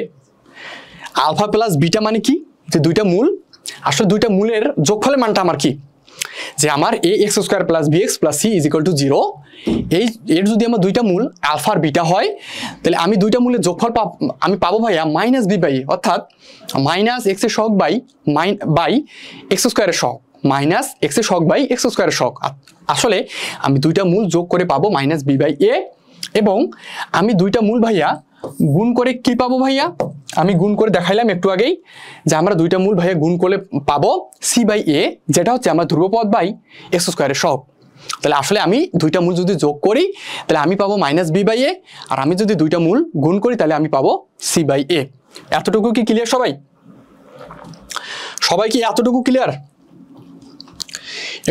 আলফা প্লাস বিটা মানে কি, যে দুইটা মূল, আসলে দুইটা মূলের যোগফলের মানটা আমার কি, যে আমার a x square plus b x plus c is equal to 0, এর যদি আমার দুইটা মূল আলফা আর বিটা হয়, তাহলে আমি দুইটা মূলের যোগফল আমি পাবো ভাইয়া মাইনাস বি বাই, অর্থাৎ মাইনাস এক্স এর সহগ বাই এক্স স্কোয়ারের সহগ, মাইনাস এক্স এর সহগ বাই এক্স স্কোয়ারের সহগ। আসলে আমি দুইটা মূল যোগ করে পাবো মাইনাস বি বাই এ, এবং আমি দুইটা মূল ভাইয়া গুণ করে কি পাবো ভাইয়া, আমি গুণ করে দেখাইলাম একটু আগেই যে আমরা দুইটা মূল ভাইয়া গুণ করলে পাবো সি বাই এ, যেটা হচ্ছে আমার ধ্রুবপদ বাই এক্স স্কোয়ারের সহগ। তাহলে আসলে আমি দুইটা মূল যদি যোগ করি তাহলে আমি পাবো মাইনাস বি বাই এ, আর আমি যদি দুইটা মূল গুণ করি তাহলে আমি পাবো সি বাই এ। এতটুকু কি ক্লিয়ার সবাই? সবাই কি এতটুকু ক্লিয়ার?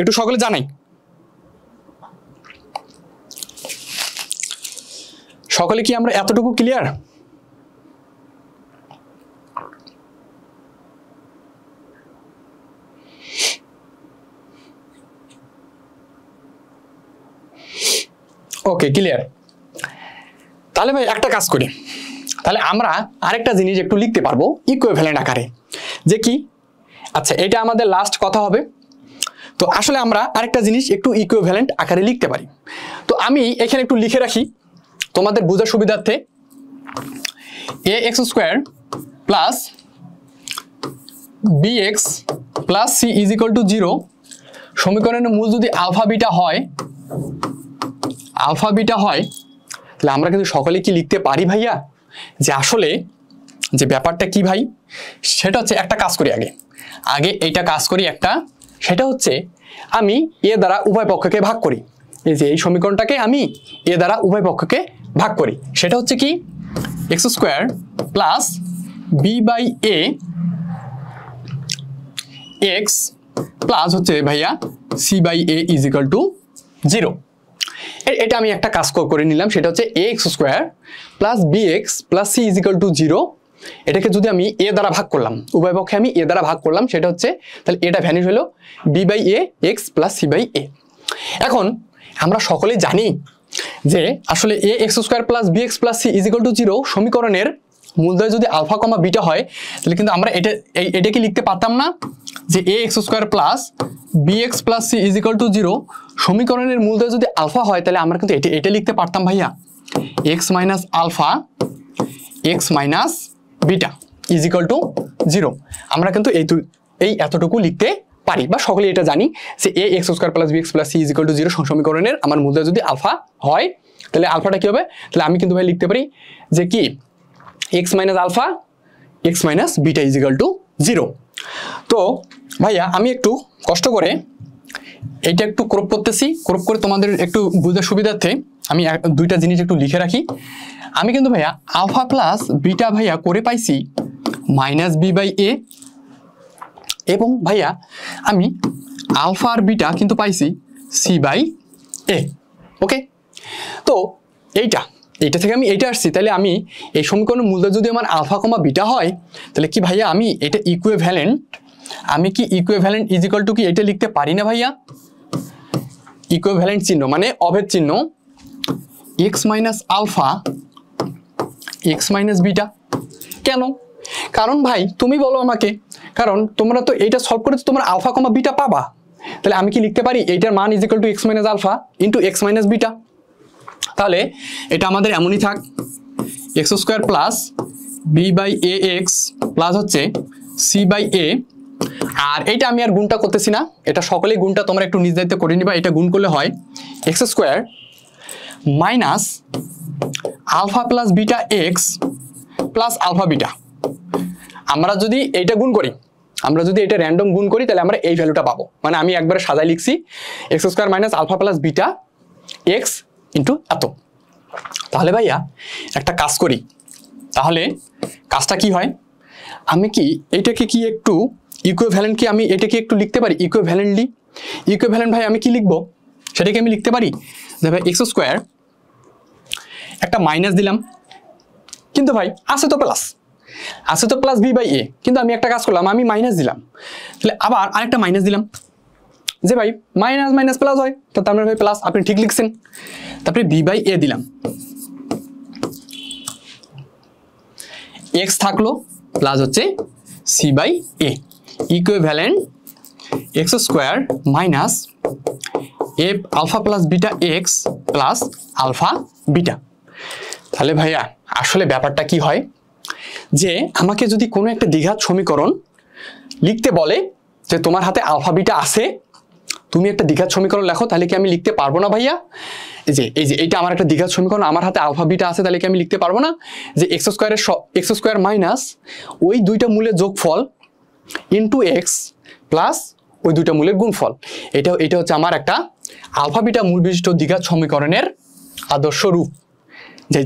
একটু সকলে জানাই, সকলে কি আমরা এতটুকু ক্লিয়ার? Okay clear. তাহলে ভাই একটা কাজ করি, তাহলে আমরা আরেকটা জিনিস একটু লিখতে পারবো ইকুইভ্যালেন্ট আকারে, যে কি, আচ্ছা এটা আমাদের লাস্ট কথা হবে। তো আসলে আমরা আরেকটা জিনিস একটু ইকুইভ্যালেন্ট আকারে লিখতে পারি। তো আমি এখানে একটু লিখে রাখি তোমাদের বোঝার সুবিধার্থে, a x square plus b x plus c is equal to 0 সমীকরণের মূল যদি আলফা বিটা হয়, তাহলে আমরা কিন্তু সকলে কি লিখতে পারি ভাইয়া, যে আসলে যে ব্যাপারটা কি ভাই, সেটা হচ্ছে একটা কাজ করি আগে এইটা কাজ করি একটা, সেটা হচ্ছে আমি এ দ্বারা উভয় পক্ষকে ভাগ করি, এই যে এই সমীকরণটাকে আমি এ দ্বারা উভয় পক্ষকে ভাগ করি, সেটা হচ্ছে কি x square plus b by a x plus হচ্ছে ভাইয়া c by a is equal to 0। এটা আমি একটা কাজ করে নিলাম, সেটা হচ্ছে a x square plus b x plus c is equal to 0। এটাকে যদি আমি এ দ্বারা ভাগ করলাম, উভয় পক্ষে আমি এ দ্বারা ভাগ করলাম, সেটা হচ্ছে তাহলে এটা ভ্যানিশ হলো b by a x plus c by a. এখন আমরা সকলেই জানি যে আসলে a x square plus b x plus c is equal to 0 সমীকরণের মূলদ্বয় যদি আলফা কমা বিটা হয়, তাহলে কিন্তু আমরা এটাকে লিখতে পারতাম না যে a x square plus b x plus c is equal to 0 সমীকরণের মূলদ্বয় যদি আলফা হয়, তাহলে আমরা কিন্তু এটা লিখতে পারতাম ভাইয়া x minus alpha x minus beta is equal to 0। আমরা কিন্তু এই এতটুকু লিখতে পারি বা সকলে এটা জানি যে a x square plus b x plus c is equal to 0 সমীকরণের আমার মূলদ্বয় যদি আলফা হয়, তাহলে আলফাটা কি হবে? তাহলে আমি কিন্তু ভাই লিখতে পারি যে কি x minus alpha x minus beta is equal to 0। তো ভাইয়া আমি একটু কষ্ট করে এইটা একটু ক্রপ করতেছি, ক্রপ করে তোমাদের একটু বুঝার সুবিধার্থে আমি দুইটা জিনিস একটু লিখে রাখি। আমি কিন্তু ভাইয়া আলফা প্লাস বিটা ভাইয়া করে পাইছি মাইনাস বি বাই এ, এবং ভাইয়া আমি আলফা আর বিটা কিন্তু পাইছি সি বাই এ। ওকে, তো এইটা থেকে আমি এইটা আসছি, তাহলে আমি এই সমীকরণের মূলদ্বয় যদি আমার আলফা কমা বিটা হয়, তাহলে কি ভাইয়া আমি এটা ইকুইভ্যালেন্ট, আমি কি ইকুইভ্যালেন্ট ইজ ইকুয়াল টু কি এটা লিখতে পারি না ভাইয়া? ইকুইভ্যালেন্ট চিহ্ন মানে অভেদ চিহ্ন x minus alpha x minus beta. কেন? কারণ ভাই তুমি বলো আমাকে, কারণ তোমরা তো এইটা সলভ করে তো তোমরা আলফা কমা বিটা পাবা, তাহলে আমি কি লিখতে পারি এইটার মান is equal to x minus alpha into x minus beta. তাহলে এটা আমাদের এমনই থাক x square plus b by a x plus হচ্ছে সি বাই এ। আর এইটা আমি আর গুণটা করতেছি না, এটা সকলেই গুণটা তোমরা একটু নিজ দায়িত্বে করে নিবা। এটা গুণ করলে হয় x square minus alpha plus beta x plus alpha beta. আমরা যদি এইটা গুণ করি, আমরা যদি এটা র্যান্ডম গুণ করি, তাহলে আমরা এই ভ্যালুটা পাবো। মানে আমি একবারে সাজায় লিখছি x square minus alpha plus beta x into এত। তাহলে ভাইয়া একটা কাজ করি, তাহলে কাজটা কি হয়, আমি কি এইটাকে কি একটু ইকুইভ্যালেন্ট কি আমি এটাকে একটু লিখতে পারি ইকুইভ্যালেন্টলি। ইকুইভ্যালেন্ট ভাই আমি কি লিখবো, সেটাকে আমি লিখতে পারি যে ভাই এক্স স্কোয়ার একটা মাইনাস দিলাম, কিন্তু ভাই আছে তো প্লাস বি বাই এ, কিন্তু আমি একটা কাজ করলাম আমি মাইনাস দিলাম, তাহলে আবার আরেকটা মাইনাস দিলাম যে ভাই মাইনাস মাইনাস প্লাস হয়, তো তার মানে ভাই প্লাস, আপনি ঠিক লিখছেন। তারপরে বি বাই এ দিলাম, এক্স থাকলো প্লাস হচ্ছে c by a equivalent x square minus a alpha plus beta x plus alpha beta. তাহলে ভাইয়া আসলে ব্যাপারটা কি হয় যে আমাকে যদি কোনো একটা দ্বিঘাত সমীকরণ লিখতে বলে যে তোমার হাতে আলফা বিটা আছে, তুমি একটা দ্বিঘাত সমীকরণ লেখো, তাহলে কি আমি লিখতে পারবো না ভাইয়া? এই যে এইটা আমার একটা দ্বিঘাত সমীকরণ, আমার হাতে আলফা বিটা আছে, তাহলে কি আমি লিখতে পারবো না যে এক্স স্কোয়ার মাইনাস ওই দুইটা মূলের যোগফল ইন্টু এক্স প্লাস ওই দুইটা মূলের গুণফল। এটা হচ্ছে আমার একটা আলফা বিটা মূল বিশিষ্ট দ্বিঘাত সমীকরণের আদর্শ রূপ।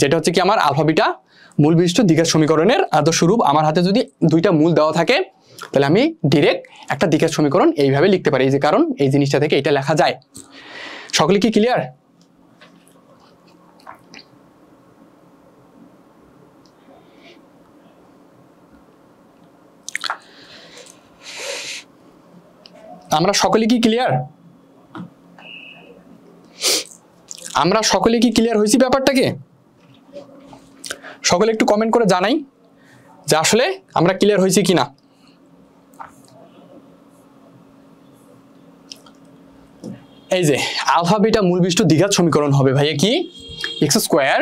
যেটা হচ্ছে কি আমার আলফা বিটা মূল বিশিষ্ট দ্বিঘাত সমীকরণের আদর্শ রূপ। আমার হাতে যদি দুইটা মূল দেওয়া থাকে, তাহলে আমি ডিরেক্ট একটা দ্বিঘাত সমীকরণ এইভাবে লিখতে পারি, এই যে কারণ এই জিনিসটা থেকে এটা লেখা যায়। সকলে কি ক্লিয়ার? আমরা সকলে কি ক্লিয়ার? আমরা সকলে কি ক্লিয়ার হয়েছি ব্যাপারটাকে? সকলে একটু কমেন্ট করে জানাই যে আসলে আমরা ক্লিয়ার হয়েছি কিনা। এই যে আলফা বিটা মূল বিশিষ্ট দ্বিঘাত সমীকরণ হবে ভাইয়া কি x square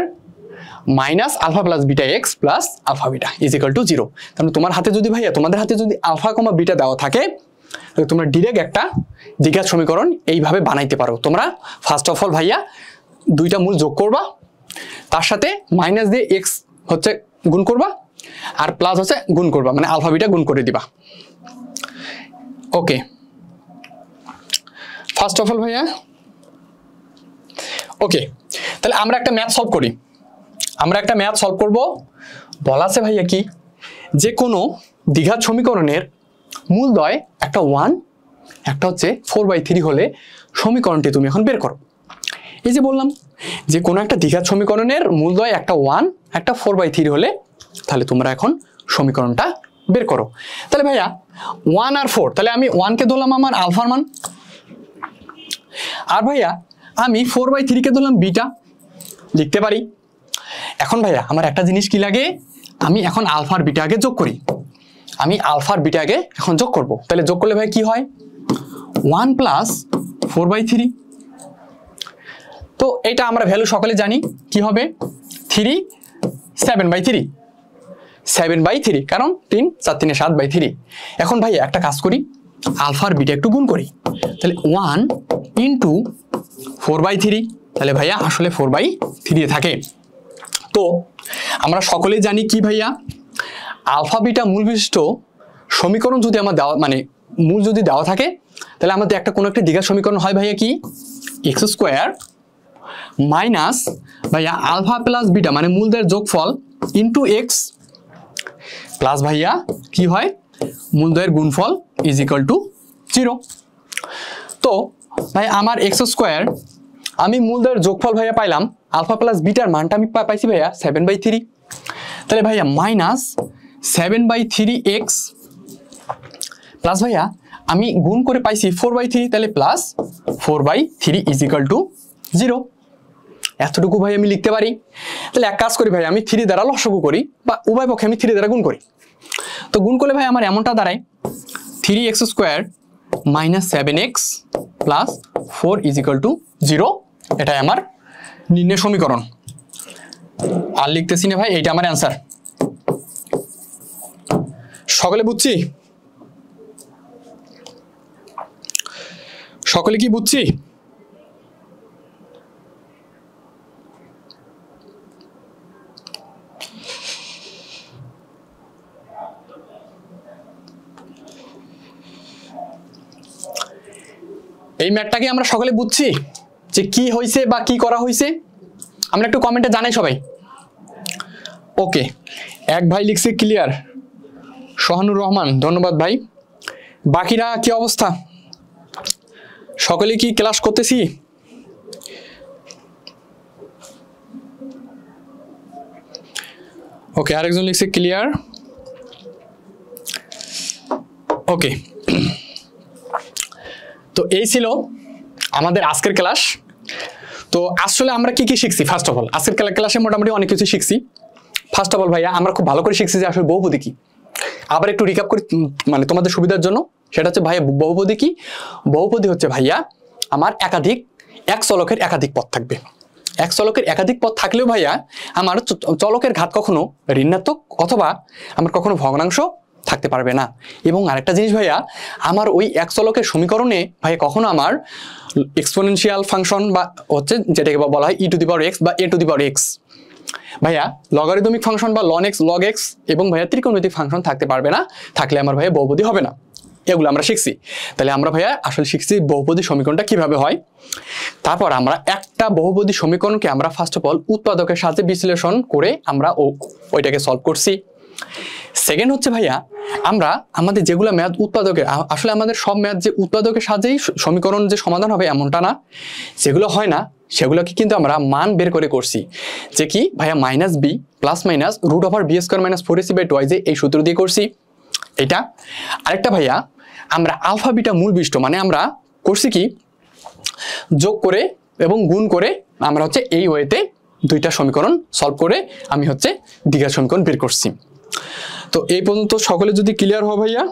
minus alpha plus beta x plus alpha beta is equal to 0। তাহলে তোমার হাতে যদি ভাইয়া তোমাদের হাতে যদি আলফা কমা বিটা দেওয়া থাকে, তাহলে তোমরা ডিরেক্ট একটা দ্বিঘাত সমীকরণ এইভাবে বানাইতে পারো। তোমরা ফার্স্ট অফ অল ভাইয়া দুইটা মূল যোগ করবা, তার সাথে মাইনাস দিয়ে এক্স হচ্ছে গুণ করবা, আর প্লাস হচ্ছে গুণ করবা, মানে আলফা বিটা গুণ করে দিবা। ওকে, ফার্স্ট অফ অল ভাইয়া ওকে, তাহলে আমরা একটা ম্যাথ সলভ করি। আমরা একটা ম্যাথ সলভ করব। বলা আছে ভাইয়া কি, যে কোনো দ্বিঘাত সমীকরণের মূলদ্বয় একটা 1 একটা হচ্ছে 4/3 হলে সমীকরণটি তুমি এখন বের করো। এই যে বললাম যে কোনো একটা দ্বিঘাত সমীকরণের মূলদ্বয় একটা 1 একটা 4/3 হলে তাহলে তোমরা এখন সমীকরণটা বের করো। তাহলে ভাইয়া 1 আর 4, তাহলে আমি 1 কে ধরলাম আমার আলফার মান, আর ভাইয়া আমি 4/3 কে ধরলাম বিটা, লিখতে পারি। এখন ভাইয়া আমার একটা জিনিস কি লাগে, আমি এখন আলফার বিটা আগে যোগ করি। আমি আলফার বিটা আগে এখন যোগ করব। তাহলে যোগ করলে ভাই কি হয়, 1 প্লাস 4/3। তো এটা আমরা ভ্যালু সকলে জানি কি হবে, 3 7/3, 7/3, কারণ 3 4 3 7/3। এখন ভাই একটা কাজ করি, আলফার বিটা একটু গুণ করি। তাহলে 1 ইন্টু 4/3, তাহলে ভাইয়া আসলে 4/3 থাকে। তো আমরা সকলেই জানি কি ভাইয়া, আলফা বিটা মূল বিশিষ্ট সমীকরণ যদি আমার দেওয়া, মানে মূল যদি দেওয়া থাকে, তাহলে আমাদের একটা কোনো একটা দ্বিঘাত সমীকরণ হয় ভাইয়া কি, x স্কোয়ার মাইনাস ভাইয়া আলফা প্লাস বিটা মানে মূলদের যোগফল ইন্টু এক্স প্লাস ভাইয়া কি হয় মূলদ্বয়ের গুণফল ইজ ইকুয়াল টু 0। তো ভাই আমার এক্স স্কোয়ার, আমি মূলদ্বয়ের যোগফল ভাইয়া পাইলাম, আলফা প্লাস বিটার মানটা আমি পাইছি ভাইয়া 7/3। তাহলে ভাইয়া মাইনাস 7/3 এক্স প্লাস ভাইয়া আমি গুণ করে পাইছি 4/3, তাহলে প্লাস 4/3 ইজ ইকুয়াল টু 0। এতটুকু ভাই আমি লিখতে পারি। তাহলে এক কাজ করি ভাই, আমি 3 দ্বারা লসাগু করি, বা উভয় পক্ষে আমি 3 দ্বারা গুণ করি। তো গুণ করলে ভাই আমার এমনটা দাঁড়ায় 3x square minus 7x plus 4 is equal to 0। এটাই আমার নির্ণয় সমীকরণ। আর লিখতেছি না ভাই, এইটা আমার অ্যান্সার। সকলে বুঝছি? সকলে কি বুঝছি? এই ম্যাথটাকে আমরা সকলে বুঝছি যে কি হয়েছে বা কি করা হয়েছে? আমরা একটু কমেন্টে জানাই সবাই। ওকে, এক ভাই লিখছে ক্লিয়ার, সোহানুর রহমান, ধন্যবাদ ভাই। বাকিরা কি অবস্থা? সকলে কি ক্লাস করতেছি? ওকে, আরেকজন লিখছে ক্লিয়ার। ওকে, তো এই ছিল আমাদের আজকের ক্লাস। তো আসলে আমরা কি কি শিখছি? ফার্স্ট অফ অল আজকের ক্লাসে মোটামুটি অনেক কিছু শিখছি। ফার্স্ট অফ অল ভাইয়া আমরা খুব ভালো করে শিখছি যে আসলে বহুপদী কি। আবার একটু রিক্যাপ করি মানে তোমাদের সুবিধার জন্য, সেটা হচ্ছে ভাইয়া বহুপদী কি। বহুপদী হচ্ছে ভাইয়া আমার একাধিক এক চলকের একাধিক পদ থাকবে। এক চলকের একাধিক পদ থাকলেও ভাইয়া আমার চলকের ঘাত কখনো ঋণাত্মক অথবা আমার কখনো ভগ্নাংশ থাকতে পারবে না। এবং আরেকটা জিনিস ভাইয়া, আমার ওই এক চলকের সমীকরণে ভাইয়া কখনো আমার এক্সপোনেনশিয়াল ফাংশন বা হচ্ছে যেটাকে বলা হয় e⁻x বা a⁻x ভাইয়া লগারিদমিক ফাংশন বা ln x log x এবং ভাইয়া ত্রিকোণমিতিক ফাংশন থাকতে পারবে না। থাকলে আমার ভাইয়া বহুপদী হবে না। এগুলো আমরা শিখছি। তাহলে আমরা ভাইয়া আসলে শিখছি বহুপদী সমীকরণটা কিভাবে হয়। তারপর আমরা একটা বহুপদী সমীকরণকে আমরা ফার্স্ট অফ অল উৎপাদকের সাথে বিশ্লেষণ করে আমরা ওইটাকে সলভ করছি। সেকেন্ড হচ্ছে ভাইয়া আমরা আমাদের যেগুলো ম্যাথ উৎপাদকের, আসলে আমাদের সব ম্যাথ যে উৎপাদকের সাথেই সমীকরণ যে সমাধান হবে এমনটা না, যেগুলো হয় না সেগুলোকে কিন্তু আমরা মান বের করে করছি। যে কি ভাইয়া minus b plus minus √b² - 4ac/2 এই সূত্র দিয়ে করছি এটা। আরেকটা ভাইয়া আমরা আলফা বিটা মূল বিশিষ্ট মানে আমরা করছি কি যোগ করে এবং গুণ করে আমরা হচ্ছে এই ওয়েতে দুইটা সমীকরণ সলভ করে আমি হচ্ছে দ্বিঘাত সমীকরণ বের করছি। তো এই পর্যন্ত সকলে যদি ক্লিয়ার হয় ভাইয়া।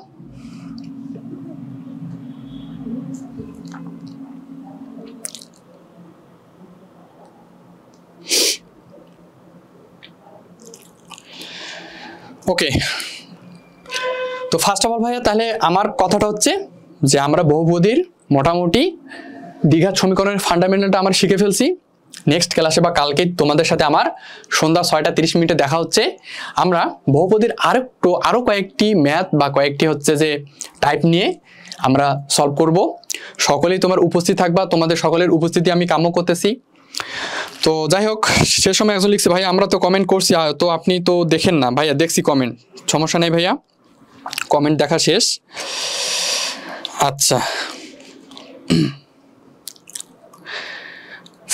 ওকে, তো ফার্স্ট অফ অল ভাইয়া তাহলে আমার কথাটা হচ্ছে যে আমরা বহুপদীর মোটামুটি দ্বিঘাত সমীকরণের ফান্ডামেন্টালটা আমরা শিখে ফেলছি। নেক্সট ক্লাসে বা কালকে তোমাদের সাথে আমার সন্ধ্যা 6:30 দেখা হচ্ছে। আমরা বহুপদীর আরো কয়েকটি ম্যাথ বা কয়েকটি হচ্ছে যে টাইপ নিয়ে আমরা সলভ করব। সকলেই তোমার উপস্থিত থাকবা, তোমাদের সকলের উপস্থিতি আমি কাম্য করতেছি। তো যাই হোক, সে সময় একজন লিখছে ভাইয়া আমরা তো কমেন্ট করছি, তো আপনি তো দেখেন না। ভাইয়া দেখছি কমেন্ট, সমস্যা নেই ভাইয়া, কমেন্ট দেখা শেষ। আচ্ছা,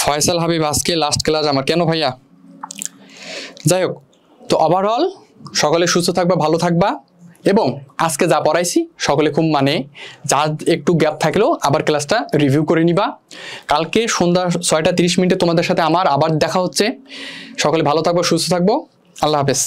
ফয়সাল হাবিব আজকে লাস্ট ক্লাস আমার, কেন ভাইয়া? যাই হোক, তো ওভারঅল সকলে সুস্থ থাকবা, ভালো থাকবা, এবং আজকে যা পড়াইছি সকলে খুব মানে যা একটু গ্যাপ থাকলেও আবার ক্লাসটা রিভিউ করে নিবা। কালকে সন্ধ্যা 6টা 30 মিনিটে তোমাদের সাথে আমার আবার দেখা হচ্ছে। সকলে ভালো থাকবো, সুস্থ থাকবো, আল্লাহ হাফেজ।